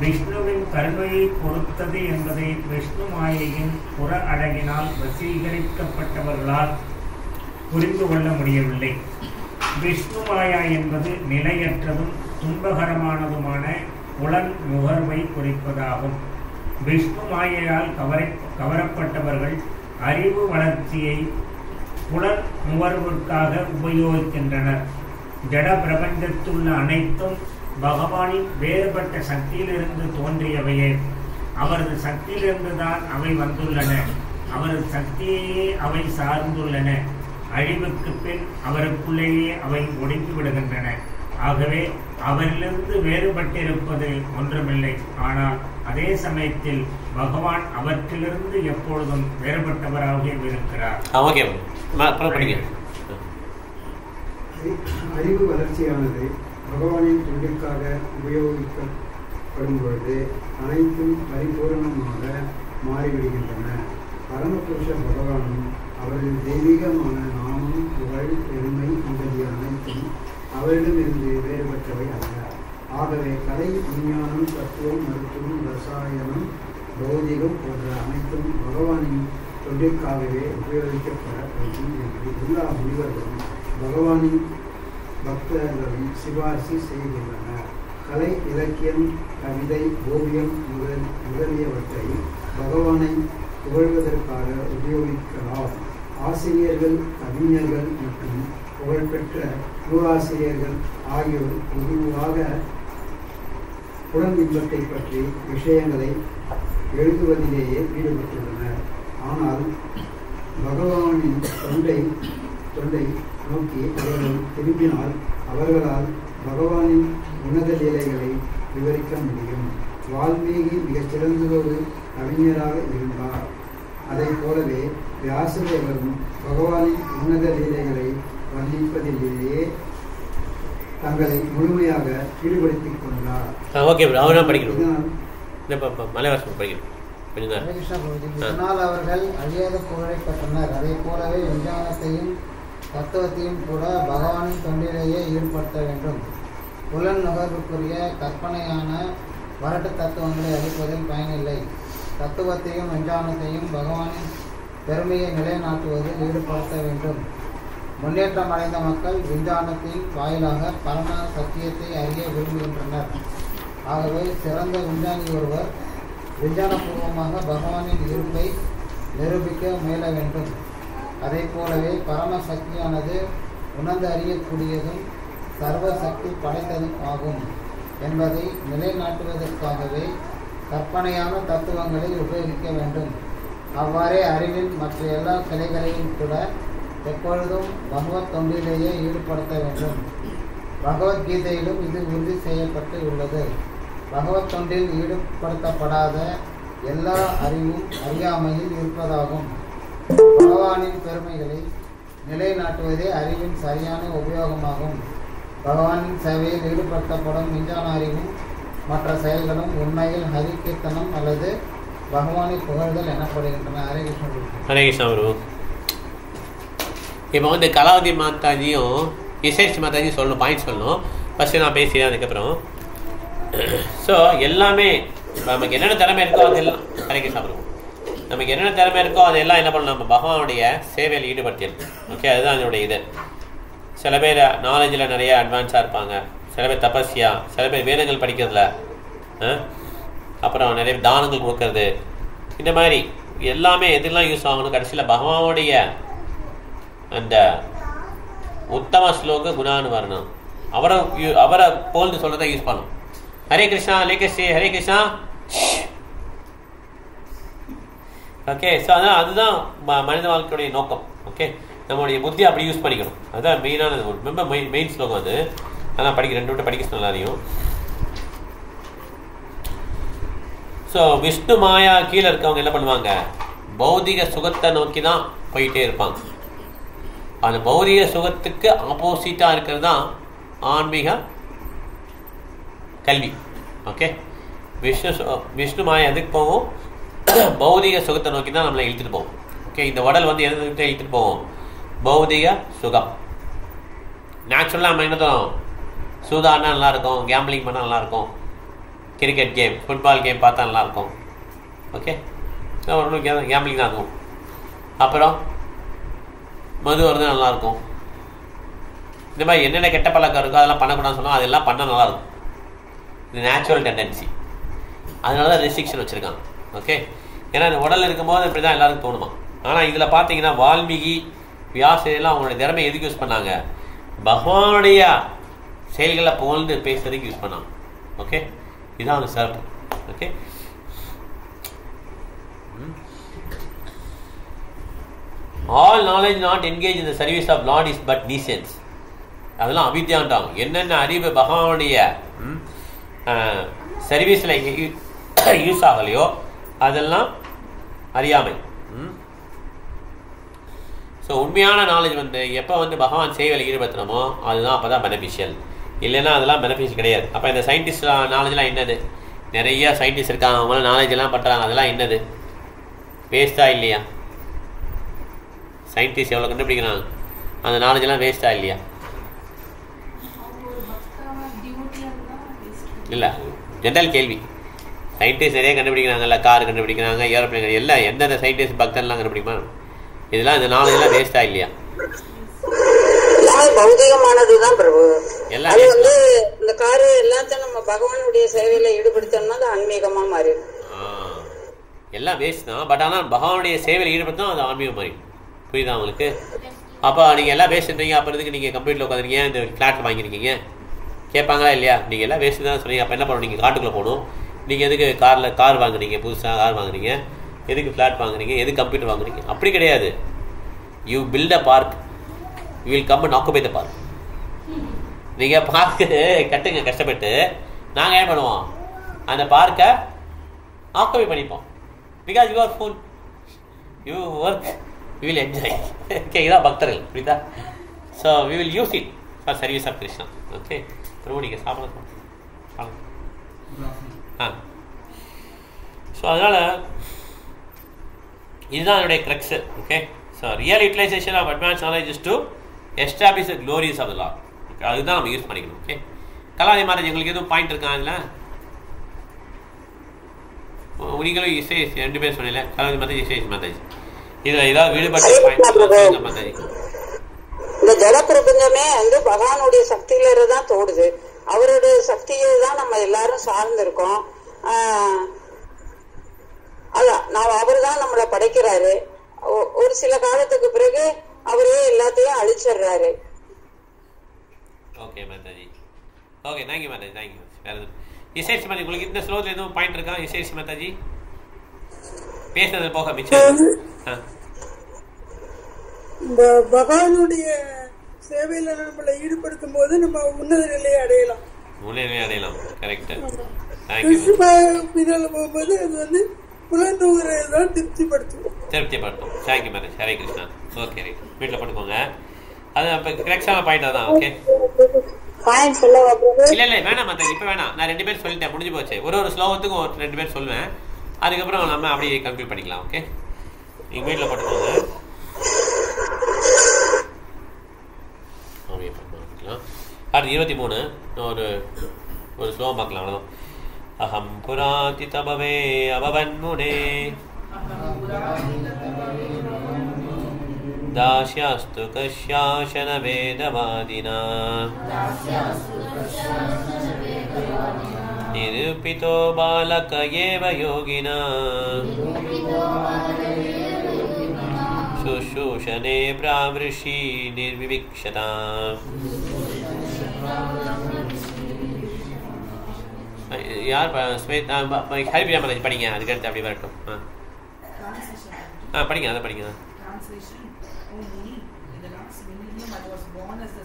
விஷ்ணுவின் கருணையை பொறுத்தது என்பதை விஷ்ணு மாயையின் புற அழகினால் வசீகரிக்கப்பட்டவர்களால் புரிந்து கொள்ள முடியவில்லை. விஷ்ணு மாயா என்பது நிலையற்றதும் துன்பகரமானதுமான புலன் நுகர்வை குறிப்பதாகும். விஷ்ணு மாயையால் கவரப்பட்டவர்கள் அறிவு வளர்ச்சியை புலன் நுகர்வுக்காக உபயோகிக்கின்றனர். ஜட பிரபஞ்சத்துள்ள அனைத்தும் பகவானின் வேறுபட்ட சக்தியிலிருந்து தோன்றியவையே. அவரது சக்தியிலிருந்துதான் அவை வந்துள்ளன. அவரது சக்தியையே அவை சார்ந்துள்ளன. அழிவுக்கு பின் அவருக்குள்ளேயே அவை ஒடுங்கி விடுகின்றன. ஆகவே அவரிலிருந்து வேறுபட்டிருப்பது ஒன்றுமில்லை. ஆனால் அதே சமயத்தில் பகவான் அவற்றிலிருந்து எப்பொழுதும் வேறுபட்டவராக இருக்கிறார். அறிவு வளர்ச்சியானது பகவானின் தொண்டிற்காக உபயோகிக்கப்படும் பொழுது அனைத்தும் பரிபூரணமாக மாறிவிடுகின்றன. பரமபுருஷ பகவானும் அவரது தெய்வீகமான நாமம், புகழ், பெருமை முதலிய அனைத்தும் அவரிடமிருந்து வேறுபட்டவை அல்ல. ஆகவே கலை, விஞ்ஞானம், தத்துவம், மருத்துவம், ரசாயனம், பௌதிகம் போன்ற அனைத்தும் பகவானின் தொண்டிற்காகவே உபயோகிக்கப்பட வேண்டும் என்று எல்லா முனிவர்களும் பகவானின் பக்தர்களும் சிபாரிசு செய்கின்றனர். கலை, இலக்கியம், கவிதை, ஓவியம் முதலியவற்றை பகவானை புகழ்வதற்காக உபயோகிக்கலாம். ஆசிரியர்கள், கவிஞர்கள் மற்றும் புகழ்பெற்ற நூலாசிரியர்கள் ஆகியோர் பொதுவாக புலன் இன்பத்தை பற்றி விஷயங்களை எழுதுவதிலேயே ஈடுபட்டுள்ளனர். ஆனால் பகவானின் தொண்டை நோக்கி அவர்கள் திரும்பினால் அவர்களால் பகவானின் உன்னத லீலைகளை விவரிக்க முடியும். வால்மீகி மிகச்சிறந்ததொரு கவிஞராக இருந்தார். அதை போலவே வியாசதேவரும் பகவானின் உன்னத லீலைகளை வர்ணிப்பதிலேயே தங்களை முழுமையாக ஈடுபடுத்திக் கொண்டார். இதனால் அவர்கள் அழியாத புகழை பெற்றனர். அதை போலவே விஞ்ஞானத்தையும் தத்துவத்தையும் கூட பகவானின் தொண்டிலேயே ஈடுபடுத்த வேண்டும். புலன் நுகர்வுக்குரிய கற்பனையான வரட்டு தத்துவங்களை அளிப்பதில் பயனில்லை. தத்துவத்தையும் விஞ்ஞானத்தையும் பகவானின் பெருமையை நிலைநாட்டுவதில் ஈடுபடுத்த வேண்டும். முன்னேற்றம் அடைந்த மக்கள் விஞ்ஞானத்தின் வாயிலாக பரம சத்தியத்தை அறிய விரும்புகின்றனர். ஆகவே சிறந்த விஞ்ஞானி ஒருவர் விஞ்ஞானபூர்வமாக பகவானின் இருப்பை நிரூபிக்க முயல வேண்டும். அதை போலவே பரம சக்தியானது உணர்ந்து அறியக்கூடியதும் சர்வ சக்தி படைத்ததும் ஆகும் என்பதை நிலைநாட்டுவதற்காகவே கற்பனையான தத்துவங்களை உபயோகிக்க வேண்டும். அவ்வாறே அறிவின் மற்ற எல்லா கிளைகளையும் கூட எப்பொழுதும் பகவத் தொண்டிலேயே ஈடுபடுத்த வேண்டும். பகவத்கீதையிலும் இது உறுதி செய்யப்பட்டு உள்ளது. பகவத் தொண்டில் ஈடுபடுத்தப்படாத எல்லா அறிவும் அறியாமையில் இருப்பதாகும். பகவானின் பெருமைகளை நிலைநாட்டுவதே அறிவின் சரியான உபயோகமாகும். பகவானின் சேவையில் ஈடுபடுத்தப்படும் விஞ்ஞான அறிவும் மற்ற செயல்களும் உண்மையில் ஹரி கீர்த்தனம் அல்லது பகவானை புகழ்தல் எனப்படுகின்றன. ஹரே கிருஷ்ண. ஹரே கிருஷ்ணா குரு. இப்போ வந்து கலாவதி மாதாஜியும் இசேஷ் மாதாஜியும் சொல்லணும், பாயிண்ட் சொல்லணும். ஃபஸ்ட்டு நான் பேசிடுறேன் அதுக்கப்புறம். ஸோ எல்லாமே நமக்கு என்னென்ன திறமை இருக்கோ அதெல்லாம் ஹரே கிருஷ்ணா குரு. நமக்கு என்னென்ன திறமை இருக்கோ அதெல்லாம் என்ன பண்ணணும், நம்ம பகவானுடைய சேவையில் ஈடுபடுத்திடணும். ஓகே, அதுதான் அதனுடைய இது. சில பேர் நாலேஜில் நிறைய அட்வான்ஸாக இருப்பாங்க, சில பேர் தபஸ்யா, சில பேர் வேதங்கள் படிக்கிறதுல, அப்புறம் நிறைய தானங்கள் கொடுக்கறது, இந்த மாதிரி எல்லாமே எதுலாம் யூஸ் ஆகணும். கடைசியில் பகவானுடைய அந்த உத்தம ஸ்லோக குணான்னு வரணும். அவரை போல்ந்து சொல்றதை யூஸ் பண்ணணும். ஹரே கிருஷ்ணா, லேகஸ்ரீ, ஹரே கிருஷ்ணா. ஓகே, ஸோ அதான் அதுதான் மனித வாழ்க்கையுடைய நோக்கம். ஓகே, நம்மளுடைய புத்தி அப்படி யூஸ் பண்ணிக்கணும். அதுதான் மெயினானது. ரொம்ப மெயின் ஸ்லோகம் அது. அதான் ரெண்டு விட்டு படிக்க சொன்னாலையும். ஸோ விஷ்ணு மாயா கீழே இருக்கவங்க என்ன பண்ணுவாங்க, பௌதிக சுகத்தை நோக்கி தான் போயிட்டே இருப்பாங்க. அந்த பௌதிக சுகத்துக்கு ஆப்போசிட்டாக இருக்கிறது தான் ஆன்மீக கல்வி. ஓகே, விஷ்ணு மாயா எதுக்கு போவோம், பௌதிக சுகத்தை நோக்கி தான் நம்மளை இழுத்துட்டு போவோம். ஓகே, இந்த உடல் வந்து எதுக்கிட்ட இழுத்துட்டு போவோம், பௌதிக சுகம். நேச்சுரலாக நம்ம என்ன தரோம், சூதாடினா நல்லாயிருக்கும், கேம்பிளிங் பண்ணால் நல்லாயிருக்கும், கிரிக்கெட் கேம், ஃபுட்பால் கேம் பார்த்தா நல்லாயிருக்கும். ஓகே, கேம்பிளிங் தான் இருக்கும். அப்புறம் மது வருது நல்லாயிருக்கும். இந்த மாதிரி என்னென்ன கெட்ட பழக்கம் இருக்கோ அதெல்லாம் பண்ணக்கூடாதுன்னு சொன்னால் அதெல்லாம் பண்ணால் நல்லாயிருக்கும். இது நேச்சுரல் டெண்டன்சி. அதனால தான் ரெஸ்ட்ரிக்ஷன் வச்சுருக்காங்க. ஓகே, ஏன்னா இந்த உடல் இருக்கும்போது இப்படி தான் எல்லாருக்கும் தோணுமா. ஆனால் இதில் பார்த்தீங்கன்னா வால்மீகி, வியாசெல்லாம் அவங்களுடைய திறமை எதுக்கு யூஸ் பண்ணாங்க, பகவானுடைய செயல்களை புகழ்ந்து பேசுறதுக்கு யூஸ் பண்ணாங்க. ஓகே, இதுதான் அந்த சிறப்பு. Okay, all knowledge not engaged in the service of Lord is but nuisance. அதெல்லாம் அவித்யான்றாங்க. என்னென்ன அறிவு பகவானுடைய சர்வீஸில் யூஸ் ஆகலையோ அதெல்லாம் அறியாமை. ஸோ உண்மையான நாலேஜ் வந்து எப்போ வந்து பகவான் சேவையில் ஈடுபடுத்துகிறோமோ அதுதான் அப்போ தான் பெனிஃபிஷியல். இல்லைன்னா அதெல்லாம் பெனிஃபிஷியல் கிடையாது. அப்போ இந்த சயின்டிஸ்ட் நாலேஜ்லாம் என்னது, நிறைய சயின்டிஸ்ட் இருக்காங்க, அவங்களாம் நாலேஜ் எல்லாம் பண்ணுறாங்க, அதெல்லாம் என்னது, வேஸ்ட்டா இல்லையா? சயின்டிஸ்ட் எவ்வளோ கண்டுபிடிக்கிறாங்க, அந்த நாலேஜெல்லாம் வேஸ்ட்டா இல்லையா? இல்லை, ஜென்ரல் கேள்வி. சயின்டிஸ்ட் நிறைய கண்டுபிடிக்கிறாங்கல்ல, கார் கண்டுபிடிக்கிறாங்க, ஏரோப்ளேன், எல்லாம் எந்தெந்த சயின்டிஸ்ட் பக்தர்லாம் கண்டுபிடிக்குமா? இதெல்லாம் இந்த நாலேஜெல்லாம் வேஸ்ட்டாக இல்லையா? பௌதிகமானதுதான் பிரபு. அது வந்து இந்த காரு எல்லாத்தையும் நம்ம பகவானுடைய சேவையில ஈடுபடுத்தணும்னா அது ஆன்மீகமா மாறிடும். எல்லாம் வேஸ்ட் தான். பட் ஆனால் பகவானுடைய சேவையில் ஈடுபடுத்தணும், அது ஆன்மீகம் மாறிடும். புரியுதா உங்களுக்கு? அப்போ நீங்கள் எல்லாம் வேஸ்ட்ன்றீங்க, அப்புறம் இதுக்கு நீங்கள் கம்ப்யூட்டரில் உட்காந்துருக்கீங்க, இந்த ஃப்ளாட் வாங்கியிருக்கீங்க, கேட்பாங்களா இல்லையா? நீங்கள் எல்லாம் வேஸ்ட்டு தான் சொன்னீங்க. அப்போ என்ன பண்ணணும்? நீங்கள் காட்டுக்குள்ளே போகணும். நீங்கள் எதுக்கு கார் வாங்குறீங்க, புதுசாக கார் வாங்குறீங்க, எதுக்கு ஃப்ளாட் வாங்குறீங்க, எதுக்கு கம்ப்யூட்டர் வாங்குறீங்க? அப்படி கிடையாது. You build a park, you will come and occupy the park. நீங்கள் பார்க்கு கட்டுங்க கஷ்டப்பட்டு, நாங்கள் என்ன பண்ணுவோம்? அந்த பார்க்கை ஆக்குபை பண்ணிப்போம். Because you are full, you work, you will enjoy. Okay, இதான் பக்தர்கள். புரியுதா? So we will use it for service of Krishna. Okay, ரொம்ப நீங்கள் சாப்பிடலாம். ஸோ அதனால் இதுதான் என்னுடைய crux. Okay, so real utilisation of advance knowledge is to establish the glories of the Lord. Okay, அதுதான் நம்ம யூஸ் பண்ணிக்கணும். ஓகே, கலாநிதி மாதாஜி உங்களுக்கு எதுவும் பாயிண்ட் இருக்கா? அதில் நீங்களும் இசை 2 பேர் சொன்னீங்க, கலாநிதி மாதாஜி, இசை மாதாஜி. இதில் ஏதாவது ஈடுபட்ட பாயிண்ட் மாதாஜி? இந்த ஜட பிரபஞ்சமே வந்து பகவானுடைய சக்தியில தான் தோடுது. அவருடைய சக்தியை தான் நம்ம எல்லாரும் சார்ந்திருக்கோம். அதான் அவர் தான் நம்மளை படைக்கிறாரு. ஒரு சில காலத்துக்கு பிறகு அவரே எல்லாத்தையும் அழிச்சிடுறாரு. Okay Mataji, okay, thank you Mataji, thank you. வேற எதுவும் இசை மாதாஜி உங்களுக்கு இந்த ஸ்லோகத்தில் எதுவும் பாயிண்ட் இருக்கா? இசை மாதாஜி பேசுறது போக மிச்சம். இந்த பகவானுடைய சேவையில நம்மளை ஈடுபடுத்தும் போது நம்ம உன்னத நிலையை அடையலாம். கரெக்ட். இதில் போகும்போது அது வந்து புலன்நுகரைதான் திருப்திப்படுத்தும். Thank you marriage. Hare Krishna. Okay, right. வீட்டில் போட்டுக்கோங்க. அது அப்போ கரெக்டான பாயிண்ட் தான். ஓகே, இல்லை வேணாம் மாதாஜி, இப்போ வேணாம். நான் 2 பேர் சொல்லிட்டேன், முடிஞ்சு போச்சு. ஒரு ஸ்லோகத்துக்கும் 2 பேர் சொல்லுவேன். அதுக்கப்புறம் நம்ம அப்படியே கம்ப்ளீட் பண்ணிக்கலாம். ஓகே, நீங்கள் வீட்டில் போட்டுக்கோங்க. அடுத்து 23 ஒரு ஸ்லோகம் பார்க்கலாம். அவ்வளோதான். அஹம் புராதி தபவே அவவன்முனே தாஸ்யாஸ்து கஷ்யாசன வேதவாதினா நிரூபிதோ பாலக ஏவ யோகினா சுஷூஷனே பிராவிருஷி நிர்விவிக்ஷதா. யார் ஹரிபிரியா மாதாஜி படிங்க, அதுக்கடுத்து அப்படி வரட்டும். படிங்க, அதை படிங்க.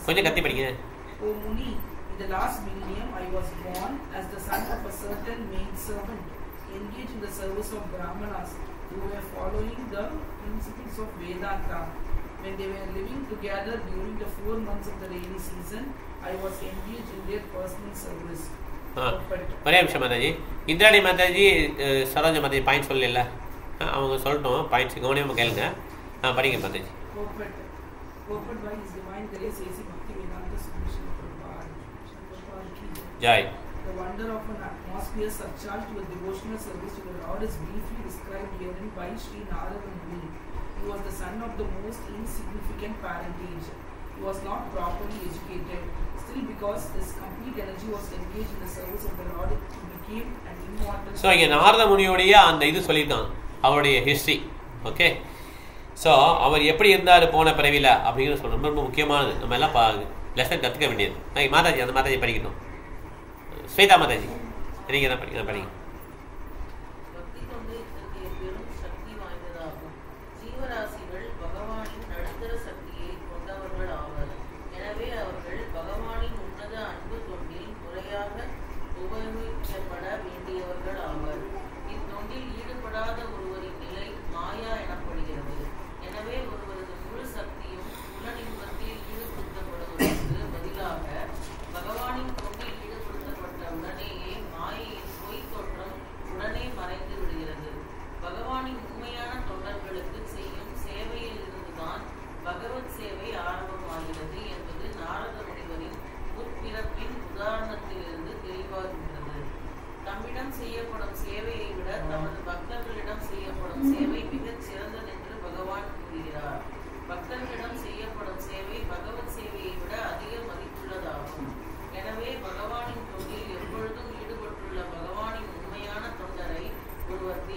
கொஞ்சம் கத்தி படிங்க. In the last millennium, I was born as the son of a certain maidservant, engaged in the service of Brahmanas who were following the principles of Vedanta. When they were living together during the 4 months of the rainy season, I was engaged in their personal service. ஒரே நிமிஷம் Mataji. Indrani Mataji, Saroja Mataji point சொல்லல, அவங்க சொல்லட்டும். Points கவனியமாக கேளுங்க. படிங்க Mataji. Jai. The wonder of an atmosphere surcharged with devotional service to the Lord is briefly described herein by Sri Narada Muni. He was the son of the most insignificant parentage. He was not properly educated. Still, because his complete energy was engaged in the service of the Lord, he became an immortal. So, இங்கே நாரத முனியோடைய அந்த இது சொல்லியிருக்காங்க, அவருடைய history. Okay, so அவர் எப்படி இருந்தார் போன பிறவியில் அப்படிங்கிறது சொல்ல ரொம்ப முக்கியமானது. நம்ம எல்லாம் லெசன் கற்றுக்க வேண்டியது. மாதாஜி, அந்த மாதாஜி படிக்கட்டும். ஸ்வேதா மாதாஜி, நீங்கள் தான் படிங்க.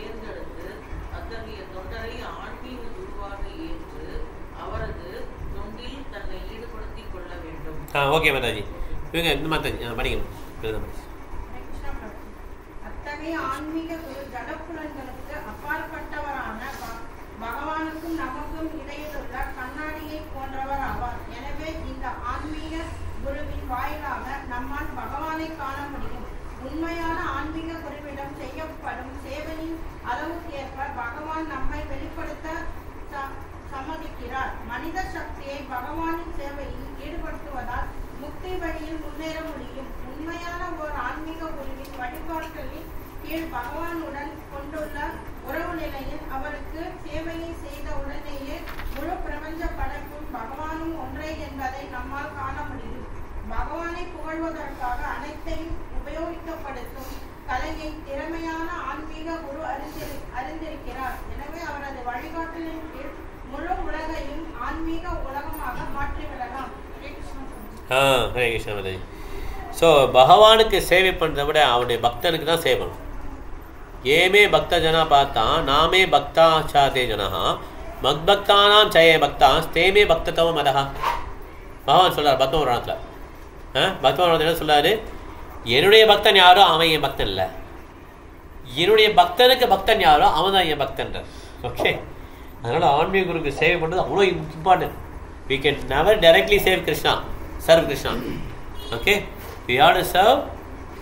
தேர்ந்தெடுத்து அத்தகைய தொண்டரை ஆன்மீக குருவாக ஏற்று அவரது தொண்டில் தன்னை ஈடுபடுத்திக் கொள்ள வேண்டும். ஓகே மாதாஜி. இவங்க இந்த மாதாஜி படிக்கணும். அத்தகைய ஆன்மீக குரு ஜடப்புலன்களுக்கு அப்பாற்பட்டவரான பகவானுக்கும் நமக்கும் இடையிலுள்ள கண்ணாடியை போன்றவர் ஆவார். எனவே இந்த ஆன்மீக குருவின் வாயிலாக நம்மால் பகவானை காண முடியும். உண்மையான ஆன்மீக குருவிடம் செய்யப்படும் சேவையின் அளவுக்கேற்ப பகவான் நம்மை வெளிப்படுத்த சம்மதிக்கிறார். மனித சக்தியை பகவானின் சேவையில் ஈடுபடுத்துவதால் முக்தி வழியில் முன்னேற முடியும். உண்மையான ஓர் ஆன்மீக குருவின் வழிகாட்டலின் கீழ் பகவானுடன் கொண்டுள்ள உறவு நிலையில் அவருக்கு சேவையை செய்த உடனேயே முழு பிரபஞ்ச படைப்பும் பகவானும் ஒன்றே என்பதை நம்மால் காண முடியும். பகவானை புகழ்வதற்காக அனைத்தையும் உபயோகிக்கப்படுத்தும் கலையை திறமையான ஆன்மீக குரு அறிந்திருக்கிறார். எனவே அவரது வழிகாட்டலின் கீழ் முழு உலகையும் ஆன்மீக உலகமாக மாற்றிவிடலாம். ஹரே கிருஷ்ணா மாதாஜி. ஸோ பகவானுக்கு சேவை பண்ணுறத விட அவனுடைய பக்தனுக்கு தான் சேவை பண்ணணும். ஏமே பக்த ஜனா பார்த்தா நாமே பக்தா சாதே ஜனா மக்பக்தானாம் சயே பக்தா ஸ்தேமே பக்தத்தவ மதஹா. பகவான் சொல்கிறார் பக்தவராணத்தில். பக்தவராணத்தில் என்ன சொல்கிறாரு? என்னுடைய பக்தன் யாரோ அவன் என் பக்தன் இல்லை, என்னுடைய பக்தனுக்கு பக்தன் யாரோ அவன் தான் என் பக்தன்றார். ஓகே, அதனால் ஆன்மீக குருக்கு சேவை பண்ணுறது அவ்வளோ important. We can never directly serve Krishna. Okay, we have to serve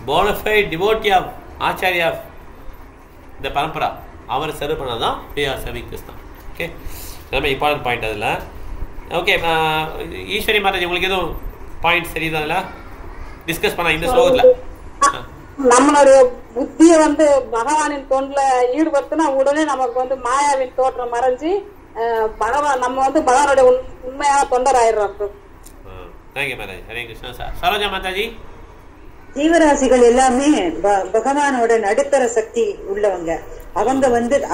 bona fide devotee of Acharya of the Parampara. அவர் சர்வ் பண்ணால் தான் we are serving Krishna. Okay, ரொம்ப இம்பார்ட்டன்ட் பாயிண்ட் அதில். ஓகே, ஈஸ்வரி மாதாஜி உங்களுக்கு எதுவும் பாயிண்ட் தெரியுது அதில் டிஸ்கஸ் பண்ண இந்த ஸ்லோகத்தில்? நம்மளுடைய புத்தியை பகவானின் தொண்டில் ஈடுபடுத்தினா உடனே நமக்கு மாயாவின் தோற்றம் மறைஞ்சு பகவான் நம்ம பகவானுடைய உண்மையான தொண்டர் ஆயிடுறோம். ஹரே கிருஷ்ணா சார். சரோஜா மாதாஜி, ஜீவராசிகள் எல்லாமே பகவானோட நடுத்தர சக்தி உள்ளவங்க. அவங்க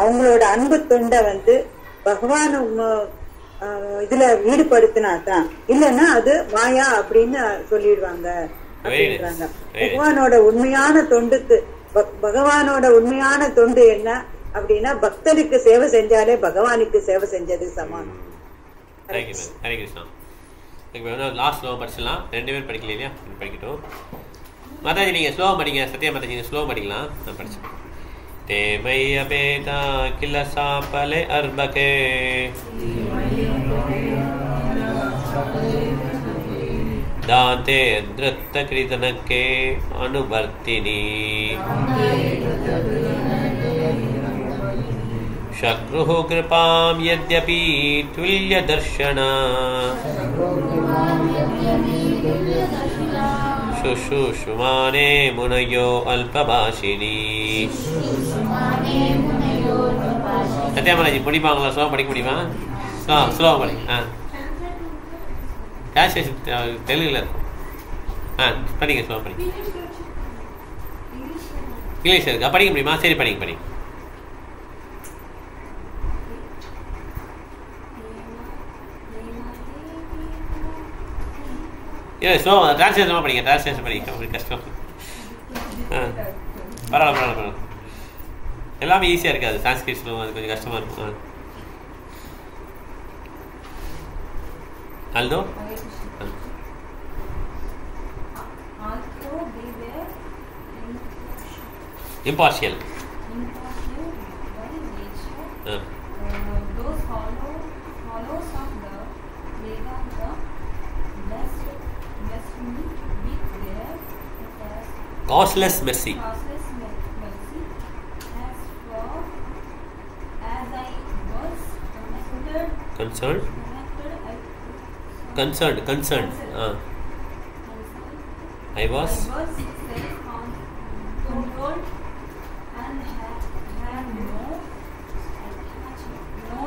அவங்களோட அன்பு தொண்டை பகவான் இதுல ஈடுபடுத்தினா தான், இல்லைன்னா அது மாயா அப்படின்னு சொல்லிடுவாங்க அப்படின்றாங்க. பகவானோட உண்மையான தொண்டுக்கு பகவானோட உண்மையான தொண்டு என்ன அப்படின்னா பக்தனுக்கு சேவை செஞ்சாலே பகவானுக்கு சேவை செஞ்சது சமானம். ஹரே கிருஷ்ணா. லாஸ்ட் ஸ்லோகம் படிச்சிடலாம். 2 பேர் படிக்கல இல்லையா? படிக்கட்டும். மாதாஜி நீங்கள் ஸ்லோகம் படிங்க. சத்யா மாதாஜி நீங்கள் ஸ்லோகம் படிக்கலாம், நான் படிச்சேன். ते मय्यपेता किल सापले अर्बके दाते धृतकृतनके अनुवर्तिनी शक्रुः कृपां यद्यपि तुल्यदर्शना शुश्रूषुमाने मुनयो अल्पभाषिणी. சத்யாமலாஜி முடிப்பாங்களா? ஸ்லோகம் படிக்க முடியுமா? ஸ்லோகம் படி. டிரான்ஸ்லேஷன் தெலுங்குல இருக்கும். படிங்க, ஸ்லோகம் படிங்க. இங்கிலீஷ் இருக்கா? படிக்க முடியுமா? சரி, படிங்க படிங்க. இல்லை, ஸ்லோகம் டிரான்ஸ்லேஷன் படிங்க. டிரான்ஸ்லேஷன் படிங்க, உங்களுக்கு கஷ்டம். பரவாயில்ல. எல்லாமே ஈஸியாக இருக்காது. சான்ஸ்கிரிட் ஸ்லோகம் அது கொஞ்சம் கஷ்டமாக இருக்கும். Although impartial. Those follows of the Vedanta blessed me with their causeless mercy. As I was concerned. I was self-controlled and had no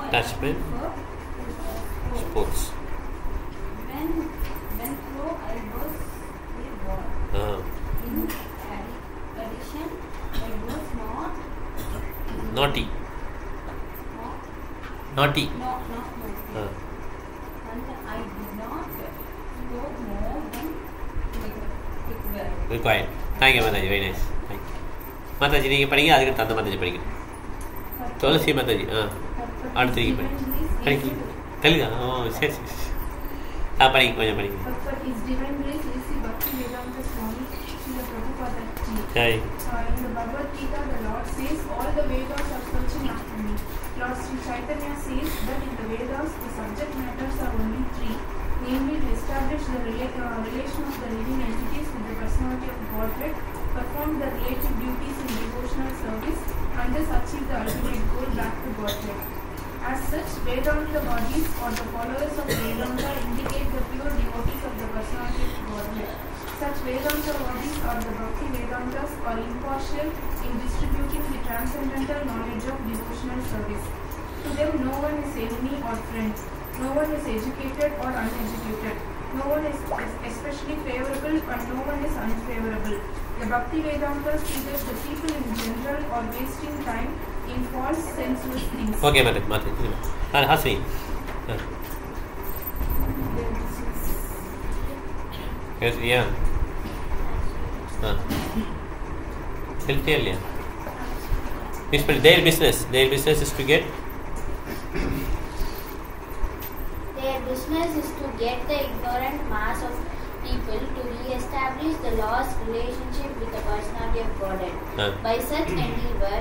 attachment sports. When through I was reborn. In addition, I was not naughty. Not naughty. And I did not go more than required. Thank you, Mataji. Very nice. Thank you. Mataji, நீங்கள் படிங்க, அதுக்கு தந்த Mataji படிக்கணும். துளசி மாதாஜி அடுத்து படிக்க தெலுங்கா சரி சரி படிக்க கொஞ்சம் படிக்க சரி. In the Bhagavad Gita, the Lord says, all the Vedas are searching after me. Lord Sri Chaitanya says that in the Vedas, the subject matters are only three, namely to establish the relation of the living entities with the personality of Godhead, perform the relative duties in devotional service, and thus achieve the ultimate goal back to Godhead. As such, Vedantavadis or the followers of Vedanta indicate the pure devotees of the personality of Godhead. Such Vedantavadis or the Bhakti Vedantas are impartial in distributing the transcendental knowledge of devotional service. To them, no one is enemy or friend. No one is educated or uneducated. No one is especially favorable and no one is unfavorable. The Bhakti Vedantas see that the people in general are wasting time in false sensuous things. Okay, madam. Hasni. Yes, yeah. Healthy. Their business is to get. Their business is to get the ignorant mass of people to re-establish the lost relationship with the personality of Godhead. By such endeavor,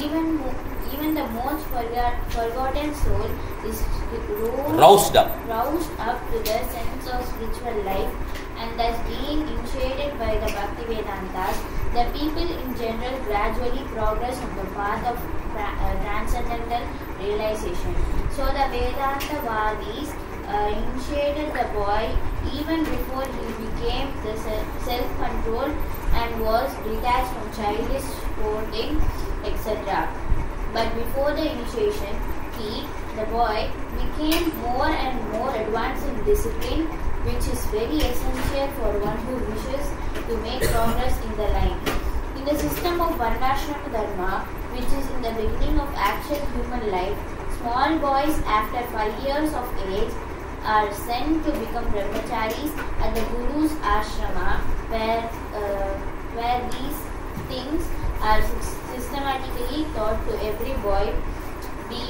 even the most forgotten soul is roused up to the sense of spiritual life, and thus being initiated by the Bhakti Vedantas, the people in general gradually progress on the path of transcendental realization. So the Vedantavadis initiated the boy even before he became self-controlled and was detached from childish sporting, etc. But before the initiation, the boy, became more and more advanced in discipline, which is very essential for one who wishes to make progress in the line. In the system of Varnashrama Dharma, which is in the beginning of actual human life, small boys after 5 years of age are sent to become brahmacharis at the Guru's ashrama, where these things are systematically taught to every boy, be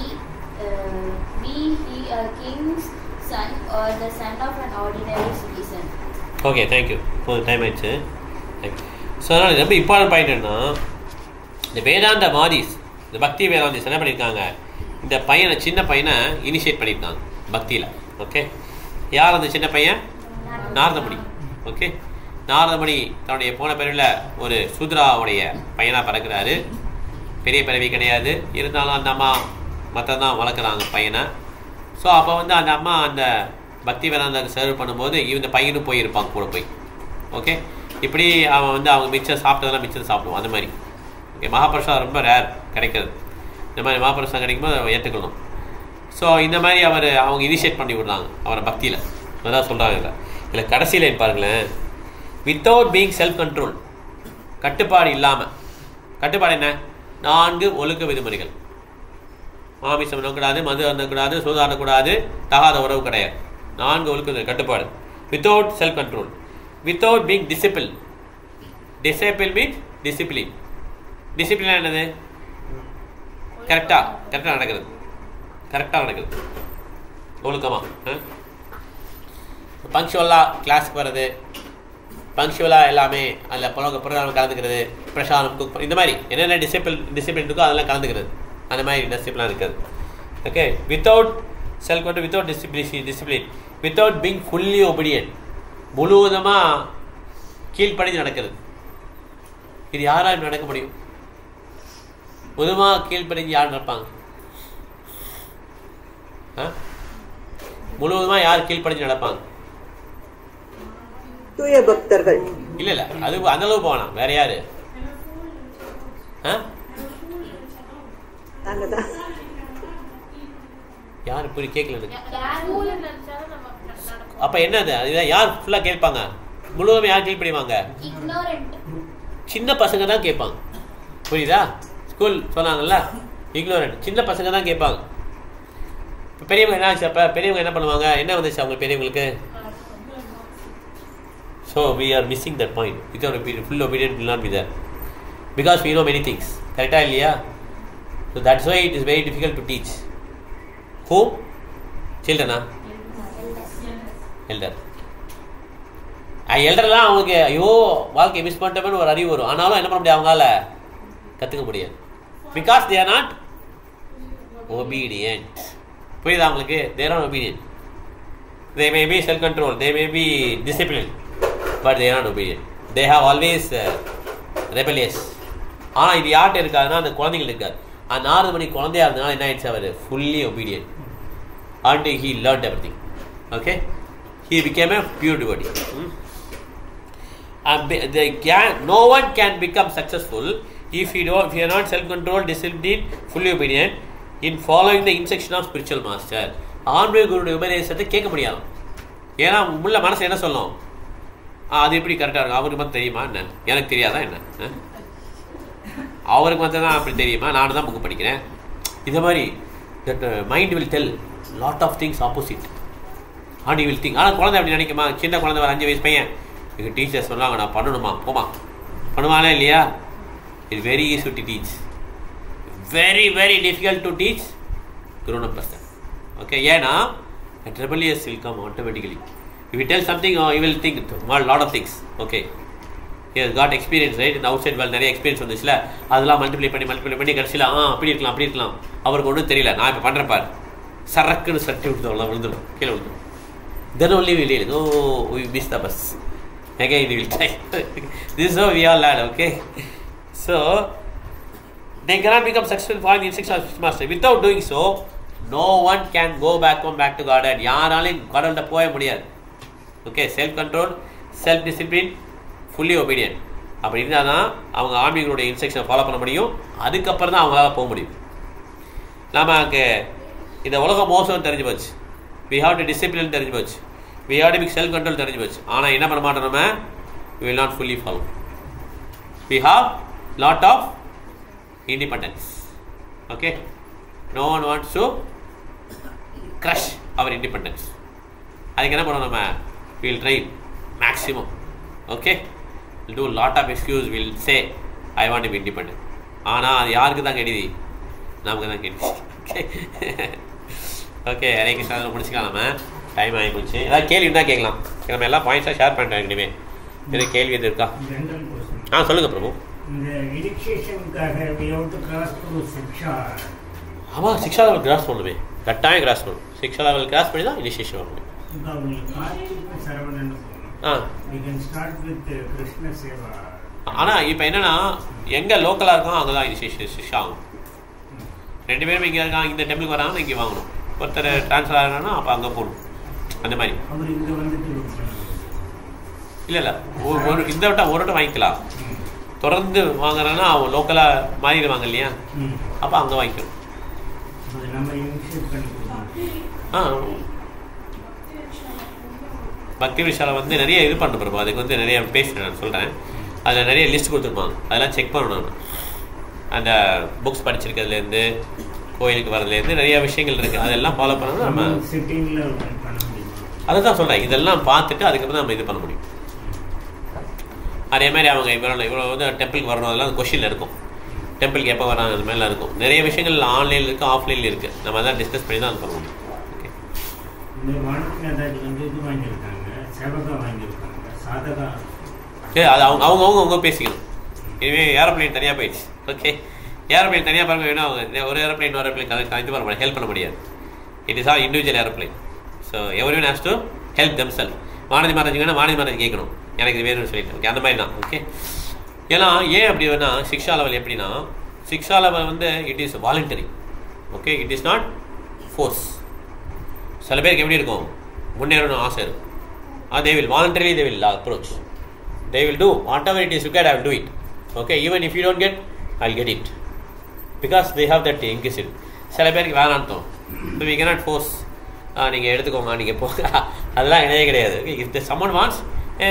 he a king's son or the son of an ordinary citizen. Okay, thank you. For the time ஆயிடுச்சு. So அதனால் ரொம்ப important point என்ன, இந்த வேதாந்த மாதிஸ், இந்த பக்தி வேதாந்திஸ் என்ன பண்ணியிருக்காங்க, இந்த பையனை சின்ன பையனை இனிஷியேட் பண்ணியிருக்காங்க பக்தியில். ஓகே, யார் அந்த சின்ன பையன்? நாரதமுனி. ஓகே, நாரதமுனி தன்னுடைய போன பிறவியில் ஒரு சூத்ராவுடைய பையனாக பிறக்கிறாரு. பெரிய பிறவி கிடையாது, இருந்தாலும் அந்த அம்மா மற்றதான் வளர்க்குறாங்க பையனை. ஸோ அப்போ வந்து அந்த அம்மா அந்த பக்தி வேதாந்தாக்கு சர்வ் பண்ணும்போது இந்த பையனும் போயிருப்பாங்க கூட போய். ஓகே, இப்படி அவன் வந்து அவங்க மிச்சம் சாப்பிட்டதெல்லாம் மிச்சம் சாப்பிடுவோம் அந்த மாதிரி. ஓகே, மகாபிரசாதம் ரொம்ப ரேர் கிடைக்கிறது. இந்த மாதிரி மகாபிரசாதம் கிடைக்கும்போது அவன் ஏற்றுக்கணும். ஸோ இந்த மாதிரி அவங்க இனிஷியேட் பண்ணி விடுறாங்க அவரை பக்தியில். அதான் சொல்கிறாங்க இதில் கடைசியில் பாருங்களேன், வித்தவுட் பீயிங் செல்ஃப் கண்ட்ரோல், கட்டுப்பாடு இல்லாமல். கட்டுப்பாடு என்ன? 4 ஒழுக்க விதிமுறைகள். மாமிசம் பண்ணக்கூடாது, மது அருந்தக்கூடாது, சூதாடக்கூடாது, தகாத உறவு கிடையாது. 4 ஒழுக்க கட்டுப்பாடு. Without self control, without being discipline. Discipline means discipline. Discipline என்னது? கரெக்டாக நடக்கிறது. ஒழுக்கமாக பங்க்சுவலாக கிளாஸுக்கு வர்றது, பங்க்சுவலாக எல்லாமே அதில் ப்ரோக்ராம் கலந்துக்கிறது, பிரசாதம் குக் இந்த மாதிரி என்னென்ன டிசிப்ளின் இருக்கோ அதெல்லாம் கலந்துக்கிறது. அந்த மாதிரி டிசிப்ளினாக இருக்குது. Okay, without self control, without discipline, without being fully obedient, முழுவதுமாக கீழ்ப்படிஞ்சு நடக்கிறது. இது யாரால் நடக்க முடியும்? முழுவதுமாக கீழ்ப்படிஞ்சு யார் நடப்பாங்க? முழுவதுமாக யார் கீழ்ப்படிஞ்சு நடப்பாங்க? தூய பக்தர்கள். இல்லை அது அந்த அளவு போகலாம். வேற யாரு? யாரு புரி கேட்கல. அப்ப என்னது? அதுதான் யார் ஃபுல்லா கேட்பாங்க? முழுவதும் யார் கீழ்ப்படிவாங்க? சின்ன பசங்க தான் கேட்பாங்க. புரியுதா? ஸ்கூல் சொன்னாங்கல்ல, இக்னோரண்ட். சின்ன பசங்க தான் கேட்பாங்க. பெரியவங்க என்ன ஆச்சு? அப்ப பெரியவங்க என்ன பண்ணுவாங்க? என்ன வந்துச்சு அவங்க பெரியவங்களுக்கு? So we are missing that point. Without full obedience will not be there, because we know many things. கரெக்டா இல்லையா? So that's why it is very difficult to teach. Who? Children? Elder. எல்டர்லாம் அவங்களுக்கு ஐயோ வாழ்க்கையை மிஸ் பண்ணிட்டோம்னு ஒரு அறிவு வரும். ஆனாலும் என்ன பண்ண முடியாது, அவங்களால கற்றுக்க முடியாது. Because they are not obedient. புரியுதா அவங்களுக்கு? they are not obedient. They may be self control, they may be disciplined, but they are not obedient. They have always rebellious. ஆனால் இது யார்கிட்ட இருக்காதுன்னா அந்த குழந்தைங்களுக்கு இருக்காது. அந்த 6 மணி குழந்தையா இருந்ததுனால என்ன ஆயிடுச்சு, அவர் fully obedient until he learned everything. Okay, he became a pure devotee. No one can become successful if you are not self-controlled, disciplined, fully obedient in following the instruction of spiritual master. ஆன்மீக குருடைய உபதேசத்தை கேட்க முடியாது. ஏன்னா உள்ள மனசு என்ன சொல்லும், அது எப்படி கரெக்டாக இருக்கும், அவருக்கு மட்டும் தெரியுமா என்ன, எனக்கு தெரியாதா என்ன, அவருக்கு மட்டும் தான் அப்படி தெரியுமா, நானும் தான் புக்கு படிக்கிறேன். இந்த மாதிரி that mind will tell lot of things opposite and you will think. ஆனால் குழந்தை அப்படி நினைக்குமா, சின்ன குழந்தை ஒரு 5 வயசு பையன் எங்கள் டீச்சர் சொன்னாங்க நான் பண்ணணுமா, போமா பண்ணுவானே இல்லையா. It's very easy to teach, very very difficult to teach grown up person. Okay, ஏன்னா that rebellious will come automatically. If you tell something, you will think a lot of things. Okay, he has got experience, right? In the outside world நிறைய experience வந்துச்சுல, அதெல்லாம் multiply பண்ணி கடைசியில் அப்படி இருக்கலாம் அவருக்கு ஒன்றும் தெரியல, நான் இப்போ பண்ணுறேன் பாரு, சரக்குன்னு சட்டி விட்டுதான் விழுந்துடும், கீழே விழுந்துடும். Then only we realize, oh, we missed the bus. Again we will try. This is how we all learn. Okay, so they cannot become successful following the instructions of his master. Without doing so, no one can go back to Godhead. யாராலையும் கடவுள்கிட்ட போக முடியாது. Okay, self control, self discipline, fully obedient அப்படி இருந்தால் தான் அவங்க ஆன்மீகங்களுடைய இன்ஸ்ட்ரக்ஷனை follow பண்ண முடியும். அதுக்கப்புறம் தான் அவங்களால போக முடியும். நமக்கு இந்த உலகம் மோசம் தெரிஞ்சு போச்சு, we have to discipline தெரிஞ்சு போச்சு, we have to be self control தெரிஞ்சு போச்சு. ஆனால் என்ன பண்ண மாட்டோம், நம்ம we will not fully follow. We have lot of independence. Okay, no one wants to crush our independence. அதுக்கு என்ன பண்ணணும், நம்ம we will try maximum. Okay, we'll do lot of excuse, we'll say I want to be independent. ஆனால் அது யாருக்கு தான் கெடுதி, நமக்கு தான் கெடுதி. ஓகே ஓகே, ஹரே கிருஷ்ணா முடிச்சுக்கலாம். நம்ம டைம் ஆகி போச்சு. ஏதாவது கேள்வி இருந்தால் கேட்கலாம், நம்ம எல்லா பாயிண்ட்ஸாக ஷேர் பண்ணுறேன். இனிமேல் எதுவும் கேள்வி எது இருக்கா? சொல்லுங்கள் பிரபு. ஆமாம், சிக்ஷா லெவல் கிராஸ் பண்ணணுமே, கட்டாயம் கிராஸ் பண்ணணும். சிக்ஷா லெவல் கிராஸ் பண்ணி தான் இனிஷியேஷன் வரணும். ஆனால் இப்போ என்னன்னா, எங்கே லோக்கலாக இருக்கோம் அங்கே தான் இனிஷியேஷன் சிக்ஷா ஆகும். 2 பேரும் இங்கே இருக்காங்க, இந்த டெம்பிளுக்கு வராங்கன்னா இங்கே வாங்கணும், ஒருத்தர் ட்ரான்ஸ்ஃபர் ஆகணும்னா அப்போ அங்கே போகணும். அந்த மாதிரி இல்லை ஒரு இந்த வட்டம் ஒரு வட்டம் வாங்கிக்கலாம், தொடர்ந்து வாங்குறாங்கன்னா அவன் லோக்கலாக மாறிடுவாங்க இல்லையா, அப்போ அங்கே வாங்கிக்கணும். பக்தி விஷால நிறைய இது பண்ண பிறகு அதுக்கு நிறைய பேசுகிறேன், நான் சொல்கிறேன். அதில் நிறைய லிஸ்ட் கொடுத்துருப்பாங்க, அதெல்லாம் செக் பண்ணணும். நான் அந்த புக்ஸ் படிச்சிருக்கிறதுலேருந்து கோயிலுக்கு வரதுலேருந்து நிறைய விஷயங்கள் இருக்குது, அதெல்லாம் ஃபாலோ பண்ணணும். நம்ம அதை தான் சொல்கிறேன், இதெல்லாம் பார்த்துட்டு அதுக்கப்புறம் நம்ம இது பண்ண முடியும். அதே மாதிரி அவங்க இவ்வளோ டெம்பிளுக்கு வரணும், அதெல்லாம் கொஷினில் இருக்கும். டெம்பிளுக்கு எப்போ வராங்க அது மாதிரிலாம் இருக்கும். நிறைய விஷயங்கள் ஆன்லைனில் இருக்குது, ஆஃப்லைனில் இருக்குது. நம்ம தான் டிஸ்கஸ் பண்ணி தான் அது பண்ண முடியும். ஓகே, அது அவங்க பேசிக்கணும். இனிமேல் ஏரோப்ளைன் தனியாக போயிடுச்சு. ஓகே, ஏரோப்ளைன் தனியாக பாருங்க, வேணும் அவங்க ஒரு ஏரோப்ளைன் இது பண்ண முடியாது, ஹெல்ப் பண்ண முடியாது. It is all individual aeroplane. So every one has to help them self. Vanathi Mataji வேணா வானதி மாதாஜி கேட்கணும், எனக்கு இது வேணும்னு சொல்லிட்டு. ஓகே, அந்த மாதிரி தான். ஓகே, ஏன்னா ஏன் அப்படி வேணா, சிக்ஷா லெவல் எப்படின்னா, சிக்ஷா level it is voluntary. Okay, it is not force. சில பேருக்கு எப்படி இருக்கும், முன்னேறணும் ஆசை இருக்கும், they will voluntarily they will approach, they will do whatever it is required, I will do it. Okay, even if you don't get, I'll get it, because they have that inquisitive. சில பேருக்கு வேணான்னு தோணும். So we cannot force, நீங்கள் எடுத்துக்கோங்க நீங்கள் போங்க, அதெல்லாம் கிடையாது. If someone wants,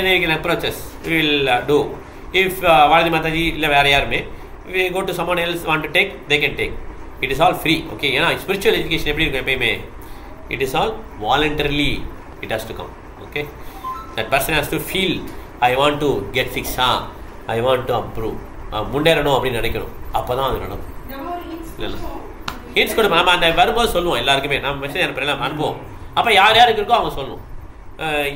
they can approach us, we will do. If Vanathi Mataji இல்லை வேறு யாருமே, we go to someone else want to take, they can take. It is all free. Okay, ஏன்னா ஸ்பிரிச்சுவல் எஜுகேஷன் எப்படி இருக்கும் எப்பயுமே, it is all voluntarily it has to come. Okay, that person has to feel, I want to get fixed, I want to improve, முன்னேறணும் அப்படின்னு நினைக்கணும், அப்போ தான் அது நடக்கும். இல்லை ஹிண்ட்ஸ் கொடுப்போம். நம்ம அந்த வரும்போது சொல்லுவோம் எல்லாருக்குமே, நம்ம மெசேஜ் அனுப்புறோம் அனுப்புவோம். அப்போ யார் யாருக்கு இருக்கோ அவங்க சொல்லணும்.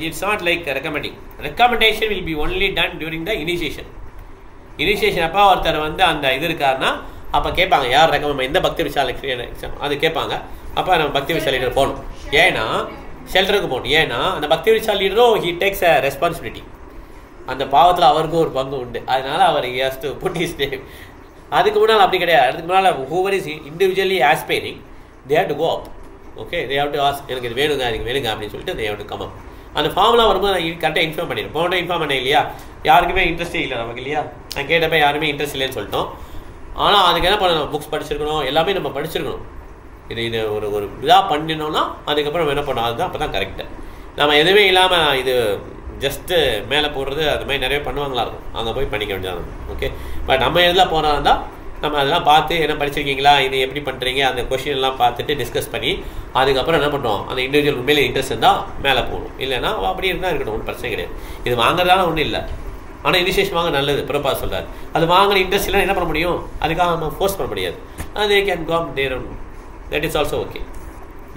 It's not like recommending. Recommendation will be only done during the initiation. Initiation அப்போ ஒருத்தர் வந்து அந்த இது இருக்காருன்னா அப்போ கேட்பாங்க யார் ரெக்கமெண்ட், எந்த பக்தி விசால அது கேட்பாங்க. அப்போ நம்ம பக்தி விசால லீடர் போகணும். ஏன்னா ஷெல்டருக்கு போகணும். ஏன்னா அந்த பக்தி விசால லீடரும் ஹி டேக்ஸ் அ ரெஸ்பான்சிபிலிட்டி. அந்த பாவத்தில் அவருக்கும் ஒரு பங்கு உண்டு. அதனால அவர் has to put his name. அதுக்கு முன்னால் அப்படி கிடையாது. அதுக்கு முன்னால் whoever is individually aspiring they have to go up. Okay, they have to ask எனக்கு இது வேணுங்க எனக்கு வேணுங்க அப்படின்னு சொல்லிட்டு they have to come up. அந்த ஃபார்ம்லாம் வரும்போது நான் கரெக்டாக இன்ஃபார்ம் பண்ணிடுறேன். போன இன்ஃபார்ம் பண்ணேன் இல்லையா, யாருக்குமே இன்ட்ரெஸ்டே இல்லை நமக்கு இல்லையா. நான் கேட்டப்போ யாருமே இன்ட்ரெஸ்ட் இல்லைன்னு சொல்லிட்டோம். ஆனால் அதுக்கு என்ன பண்ணணும், புக்ஸ் படிச்சிருக்கணும், எல்லாமே நம்ம படிச்சிருக்கணும். இது ஒரு ஒரு இதாக பண்ணினோம்னா அதுக்கப்புறம் என்ன பண்ணணும், அதுதான் அப்போ தான் கரெக்டு. நம்ம எதுவுமே இல்லாமல் இது ஜஸ்ட்டு மேலே போடுறது அது மாதிரி நிறைய பண்ணுவாங்களா இருக்கும், அங்கே போய் பண்ணிக்க வேண்டியதான். ஓகே, பட் நம்ம எதில் போனால் தான் நம்ம அதெல்லாம் பார்த்து என்ன படிச்சிருக்கீங்களா, இது எப்படி பண்ணுறீங்க, அந்த கொஷின் எல்லாம் பார்த்துட்டு டிஸ்கஸ் பண்ணி அதுக்கப்புறம் என்ன பண்ணுறோம், அந்த இண்டிவிஜுவல் உண்மையிலே இன்ட்ரெஸ்ட் இருந்தால் மேலே போகணும். இல்லைன்னா அப்படி இருந்தால் இருக்கட்டும், ஒன்றும் பிரச்சனை கிடையாது. இது வாங்குறதால ஒன்றும் இல்லை. ஆனால் இனிஷியேஷன் வாங்க நல்லது, பிரபா சொல்கிறார். அது வாங்கின இன்ட்ரெஸ்ட் இல்லைன்னா என்ன பண்ண முடியும், அதுக்காக நம்ம ஃபோர்ஸ் பண்ண முடியாது. அது can come there one, that is also okay.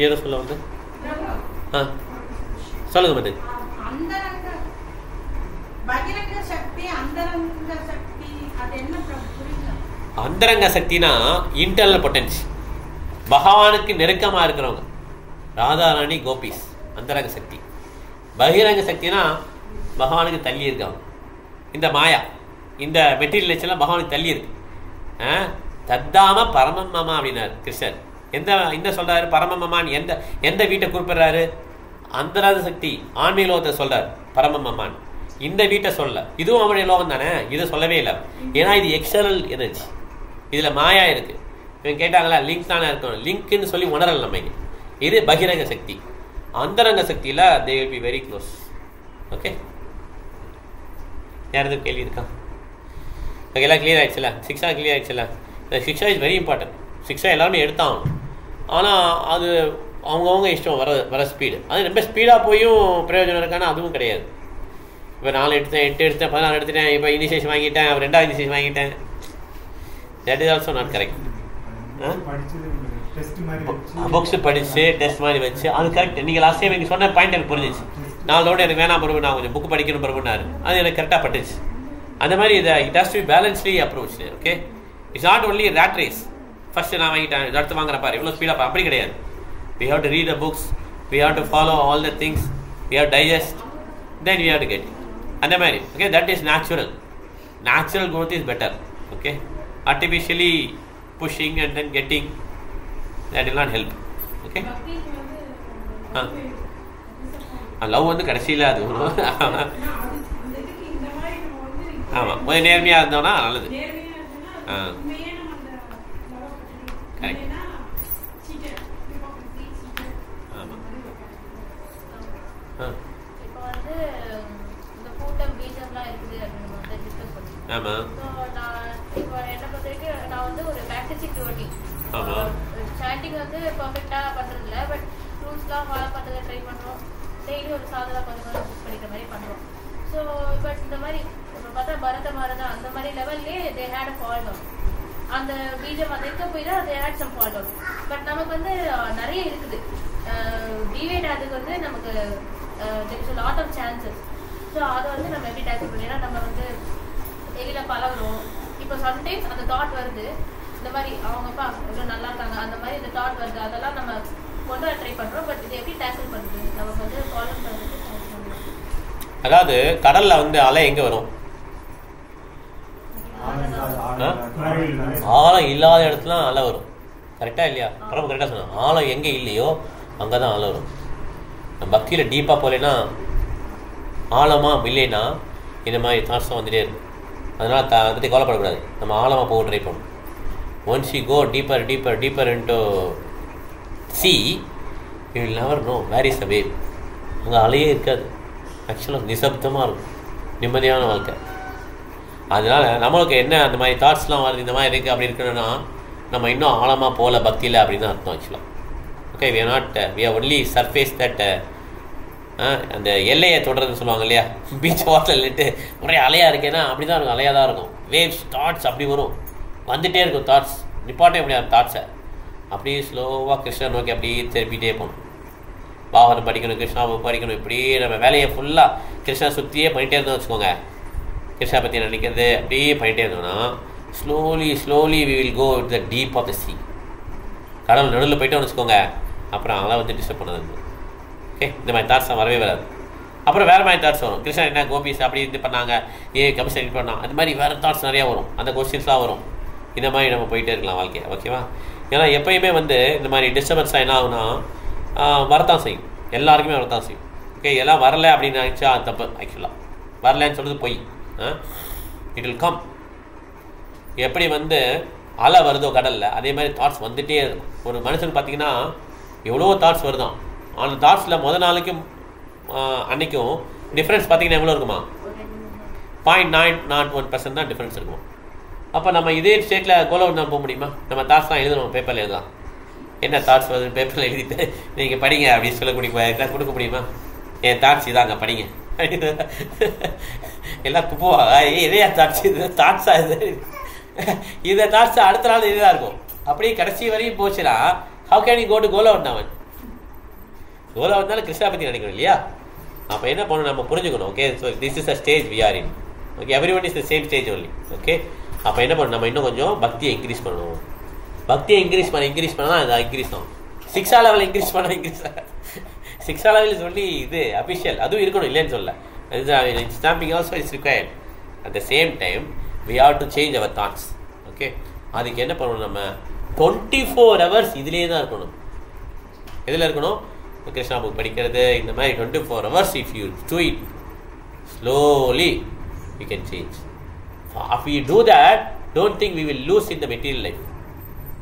ஏதோ சொல்ல வந்து சொல்லுங்க மது. அந்தரங்க சக்தினா இன்டர்னல் பொட்டன்சி. பகவானுக்கு நெருக்கமாக இருக்கிறவங்க, ராதாராணி கோபிஸ் அந்தரங்க சக்தி. பகிரங்க சக்தினா பகவானுக்கு தள்ளி இருக்காங்க. இந்த மாயா இந்த மெட்டீரியல் எல்லாம் பகவானுக்கு தள்ளி இருக்கு. தத்தாம பரமம்மா அப்படின்னாரு கிருஷ்ணர். எந்த சொல்றாரு பரமம்மான், எந்த வீட்டை குறிப்பிடுறாரு, அந்தரங்க சக்தி ஆன்மீக லோகத்தை சொல்றாரு பரமம்மான். இந்த வீட்டை சொல்ல, இதுவும் அவனுடைய லோகம் தானே, இதை சொல்லவே இல்லை. ஏன்னா இது எக்ஸ்டர்னல் எனர்ஜி, இதுல மாயா இருக்கு. இவங்க கேட்டாங்களா லிங்க் தானே இருக்கணும், லிங்க்னு சொல்லி உணரல் நம்ம. இது பகிரங்க சக்தி. அந்தரங்க சக்தியில they will be very close. Okay, யாராவது கேள்வி இருக்கா? ஓகே, எல்லாம் கிளியர் ஆயிடுச்சுல, சிக்ஸா கிளியர் ஆயிடுச்சுல. இந்த சிக்ஸா இஸ் வெரி இம்பார்ட்டன்ட். சிக்ஸா எல்லாருமே எடுத்தாகணும். ஆனால் அது அவங்கவுங்க இஷ்டம், வர ஸ்பீடு. அது ரொம்ப ஸ்பீடாக போயும் பிரயோஜனம் இருக்கானா அதுவும் கிடையாது. இப்போ 4 எடுத்தேன், 8 எடுத்தேன், 14 எடுத்துட்டேன், இப்போ இனிஷியேஷன் வாங்கிட்டேன், 2வது இனிஷியேஷன் வாங்கிட்டேன். That is also not correct. Books படிச்சு டெஸ்ட் மாதிரி வச்சு அது கரெக்ட். நீங்கள் லாஸ்ட் டைம் எனக்கு சொன்ன பாயிண்ட் எனக்கு புரிஞ்சிச்சு. நாளோட எனக்கு வேணாம் பிரபு, நான் கொஞ்சம் புக் படிக்கணும் பிரபுனாரு, அது எனக்கு கரெக்டாக பட்டுச்சு. அந்த மாதிரி இதை it has to be balancely approach. Okay, it's not only rat race. First நான் வாங்கிட்டேன், அடுத்து வாங்குற பாரு இவ்வளோ ஸ்பீடாக, அப்படி கிடையாது. We have to read the books, we have to follow all the things, we have to digest, then we have to get it. And the மாதிரி, okay, that is natural. Natural growth is better. Okay, artificially pushing and then getting, that will not help. Okay, love வந்து கடைசியில் அது ஆமாம், கொஞ்சம் நேர்மையாக இருந்தோம்னா நல்லது. Correct. இப்போ வந்து இந்த கூட்டம் பீஜம்லாம் இருக்குது அப்படின்னு வந்து டிஸ்கஸ் பண்ணுவோம். ஆமாம். ஸோ நான் இப்போ என்னை பொறுத்த வரைக்கும் நான் வந்து ஒரு ப்ராக்டிசிங் டிவோட்டி. சாண்டிங் வந்து பர்ஃபெக்டாக பண்ணுறதில்ல, பட் ரூல்ஸ்லாம் ஃபாலோ பண்ணுறதை ட்ரை பண்ணுறோம். டெய்லி ஒரு சாதனை கொஞ்சம் யூஸ் பண்ணிக்கிற மாதிரி பண்ணுறோம். ஸோ பட் இந்த மாதிரி இப்போ பார்த்தா பரத மாரதம் அந்த மாதிரி லெவல்லே they had a fall down. அந்த பீஜம் அதை இருக்க போய் தான் they had some fall down. But நமக்கு வந்து நிறைய இருக்குது. டிவைட் ஆகிறதுக்கு வந்து நமக்கு there is a lot of chances. So அதை வந்து நம்ம எப்படி டேக்கிள் பண்ணி, ஏன்னா நம்ம வந்து டெய்லியில் பழகிறோம். இப்போ சம்டைம்ஸ் அந்த தாட் வருது, இந்த மாதிரி அவங்கப்பா எவ்வளோ நல்லா இருக்காங்க, அந்த மாதிரி இந்த தாட் வருது, அதெல்லாம் நம்ம கொண்டு வர ட்ரை பண்ணுறோம். பட் இதை எப்படி டேக்கிள் பண்ணுறது, நமக்கு வந்து ஃபாலோ பண்ணுறதுக்கு. அதாவது கடலில் வந்து அலை எங்கே வரும், ஆழம் இல்லாத இடத்துல அலை வரும். கரெக்டாக இல்லையா? ரொம்ப கரெக்டாக சொன்னோம். ஆழம் எங்கே இல்லையோ அங்கே தான் அலை வரும். பக்தியில் டீப்பாக போகலைன்னா, ஆழமாக இல்லைன்னா இந்த மாதிரி தாட்ஸ் தான் வந்துட்டே இருக்கும். அதனால் அதை பற்றி கவலைப்படக்கூடாது, நம்ம ஆழமாக போக ட்ரை பண்ணணும். Once you go deeper deeper deeper into sea, you will never know where is the wave. அங்கே அலையே இருக்காது. ஆக்சுவலாக நிசப்தமாக இருக்கும், நிம்மதியான வாழ்க்கை. அதனால் நம்மளுக்கு என்ன அந்த மாதிரி தாட்ஸ்லாம் வருது, இந்த மாதிரி இருக்குது அப்படி இருக்கணும்னா நம்ம இன்னும் ஆழமாக போகல பக்தியில் அப்படின்னு அர்த்தம் ஆக்சுவலாக. Okay, we are not, we are only surface that அந்த எல்லையை தொடர்றதுன்னு சொல்லுவாங்க இல்லையா, பீச் வாட்டரில் இல்லட்டு ஒரே அலையாக இருக்கேன்னா அப்படி தான் இருக்கும், அலையாக தான் இருக்கும். வேவ்ஸ் தாட்ஸ் அப்படி வரும், வந்துகிட்டே இருக்கும் தாட்ஸ். நிப்பாட்டே முடியாது தாட்ஸை. அப்படியே ஸ்லோவாக கிருஷ்ணன் நோக்கி அப்படியே திருப்பிகிட்டே போகணும். பாவனம் படிக்கணும், கிருஷ்ணாவை படிக்கணும், இப்படியே நம்ம வேலையை ஃபுல்லாக கிருஷ்ணா சுற்றியே பண்ணிகிட்டே இருந்தோம் வச்சுக்கோங்க. கிருஷ்ணா பற்றி நினைக்கிறது அப்படியே பண்ணிகிட்டே இருந்தோம்னா slowly we will go to the deep of the sea. கடவுள் நடுவில் போய்ட்டோம்னு வச்சுக்கோங்க, அப்புறம் அதெல்லாம் வந்து டிஸ்டர்ப் பண்ணது. ஓகே, இந்த மாதிரி தாட்ஸ் வரவே வராது. அப்புறம் வேறு மாதிரி தாட்ஸ் வரும். கிருஷ்ணன் என்ன கோபிஸ் அப்படி இது பண்ணாங்க, கமிஷன் இது பண்ணாங்க, அது மாதிரி வேறு தாட்ஸ் நிறையா வரும். அந்த கொஸ்டின்ஸ்லாம் வரும். இந்த மாதிரி நம்ம போயிட்டே இருக்கலாம் வாழ்க்கையை. ஓகேவா? ஏன்னா எப்பயுமே வந்து இந்த மாதிரி டிஸ்டர்பன்ஸாக என்ன ஆகுனா வரத்தான் செய்யும், எல்லாருக்குமே வரத்தான் செய்யும். ஓகே, எல்லாம் வரலை அப்படின்னு நினச்சா அது தப்பு. ஆக்சுவலாக வரலன்னு சொல்கிறது பொய். It will come. எப்படி வந்து அலை வருதோ கடலில், அதே மாதிரி தாட்ஸ் வந்துகிட்டே இருக்கும். ஒரு மனுஷன் பார்த்திங்கன்னா எவ்வளோ தாட்ஸ் வருதான். அந்த தாட்ஸில் முதல் நாளைக்கும் அன்றைக்கும் டிஃப்ரென்ஸ் பார்த்திங்கன்னா எவ்வளோ இருக்குமா? 0.901% தான் டிஃப்ரென்ஸ் இருக்குமா. அப்போ நம்ம இதே ஸ்டேட்டில் கோலவுட் போக முடியுமா? நம்ம தாட்ஸ் தான் எழுதணும், பேப்பரில் எழுதலாம். என்ன தாட்ஸ் வருது பேப்பரில் எழுதிட்டு நீங்கள் படிங்க அப்படின்னு சொல்லக்கூடிய கொடுக்க முடியுமா? என் தாட்ஸ் இதாங்க படிங்க எல்லாம் துப்புவாங்க. இதையா தாட்ஸ், இது தாட்ஸாக இது இதை தாட்ஸ் அடுத்த நாள் இதுதான் இருக்கும். அப்படியே கடைசி வரையும் போச்சுன்னா how can you go to கோலவுட்? அவன் கோலவுட்னால கிருஷ்ணா பற்றி நினைக்கணும் இல்லையா? அப்போ என்ன பண்ணணும், நம்ம புரிஞ்சுக்கணும். Okay, so this is a stage we are in. Okay, every one is the same stage only. Okay, அப்போ என்ன பண்ணணும், நம்ம இன்னும் கொஞ்சம் பக்தியை இன்க்ரீஸ் பண்ணணும். பக்தியை இன்க்ரீஸ் பண்ணால் அது இன்க்ரீஸ் ஆகும். 6 லெவல் இன்க்ரீஸ் பண்ணால் இன்க்ரீஸ் ஆகும். 6 லெவல் சொல்லி இது அஃபிஷியல், அதுவும் இருக்கணும் இல்லைன்னு சொல்ல. Stamping also is required. At the same time we have to change our thoughts. Okay, அதுக்கு என்ன பண்ணணும், நம்ம 24 hours இதிலே தான் இருக்கணும். எதில் இருக்கணும்? கிருஷ்ணா புக் படிக்கிறது, இந்த மாதிரி 24 hours if you do it slowly you can change. If we do that, don't think we will lose in the material life.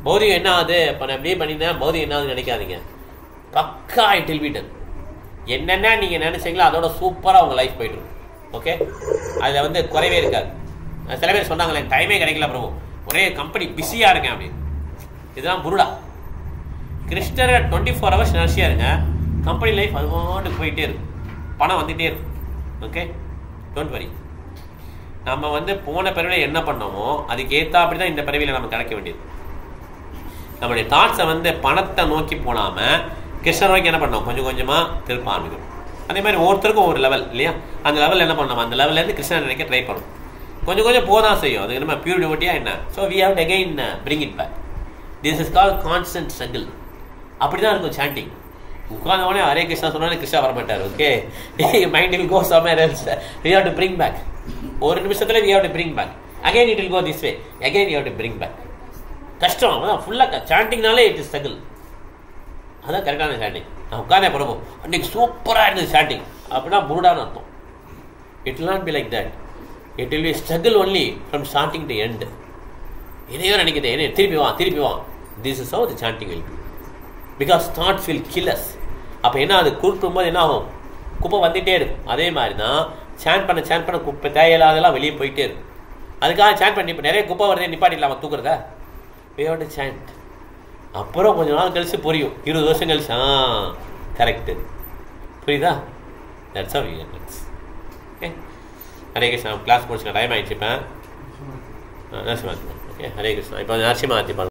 பௌதிகம் என்ன ஆகுது, இப்போ நான் அப்படியே பண்ணியிருந்தேன் பௌதிகம் என்ன ஆகுதுன்னு நினைக்காதீங்க. பக்கா இட் வில் பி டன். என்னென்ன நீங்கள் நினைச்சீங்களோ அதோட சூப்பராக உங்கள் லைஃப் போய்டும். ஓகே, அதில் வந்து குறைவே இருக்காது. சில பேர் சொன்னாங்களே டைமே கிடைக்கல பிரபு, ஒரே கம்பெனி பிஸியாக இருங்க அப்படின்னு. இதுதான் புருடா. கிருஷ்ணரை 24 hours நினச்சியா இருங்க, கம்பெனி லைஃப் அது மட்டும் போயிட்டே இருக்கும், பணம் வந்துகிட்டே இருக்கும். Okay, don't worry. நம்ம வந்து போன பிறவியில் என்ன பண்ணோமோ அதுக்கு ஏற்றாப்படி தான் இந்த பிறவியில் நம்ம கிடைக்க வேண்டியது. நம்மளுடைய தாட்ஸை வந்து பணத்தை நோக்கி போனாமல் கிருஷ்ணர் நோக்கி என்ன பண்ணோம், கொஞ்சம் கொஞ்சமாக திருப்ப ஆரம்பிக்கணும். அதே மாதிரி ஒவ்வொருத்தருக்கும் ஒரு லெவல் இல்லையா? அந்த லெவல் என்ன பண்ணோம், அந்த லெவல்லேருந்து கிருஷ்ணர் நினைக்க ட்ரை பண்ணணும். கொஞ்சம் கொஞ்சம் போதான் செய்யும். அதுக்கு நம்ம பியூர் டிவோட்டியாக என்ன. So we have to again bring it back. This is call constant struggle. அப்படி தான் இருக்கும் சாண்டிங். உட்கார்ந்தவொடனே ஹரே கிருஷ்ணா சொன்னாலே கிருஷ்ணா வரமாட்டார். Okay, mind will go somewhere else. We have to bring back. ஒரு நிமிஷத்தில் we have to bring back. Again it will go this way. Again you have to bring back. கஷ்டம். அதான் ஃபுல்லாக சாண்டிங்னாலே இட் இஸ் ஸ்ட்ரகிள். அதான் கரெக்டான sanding. நான் உட்காந்தே போகிறப்போ அன்றைக்கி சூப்பராக இருந்தது சாண்டிங் அப்படின்னா புருடான்னு அர்த்தம். It will not be like that. It will be struggle only from starting to end. இதையோ நினைக்கிது, என்ன திருப்பி வா. This is how the chanting will be. Because thoughts will kill us. அப்போ என்ன, அது கூட்டும்போது என்ன ஆகும், குப்பை வந்துகிட்டே இருக்கும். அதே மாதிரி தான் சேன் பண்ண குப்பை தேவையில்லாதெல்லாம் வெளியே போயிட்டே இருக்கும். அதுக்காக சேன் பண்ணி இப்போ நிறைய குப்பை வருதே நிப்பாட்டிடலாமா தூக்குறதா? we have to chant. அப்புறம் கொஞ்ச நாள் கழிச்சு புரியும், 20 வருஷம் கழிச்சு கரெக்டு புரியுதா? That's how you get. Okay, Hare Krishna. Class முடிச்சுங்க, டைம் ஆகிடுச்சு. இப்போ நரசிம்மா. ஓகே, ஹரே கிருஷ்ணா. இப்போ நரசிம்மா ஆர்த்தி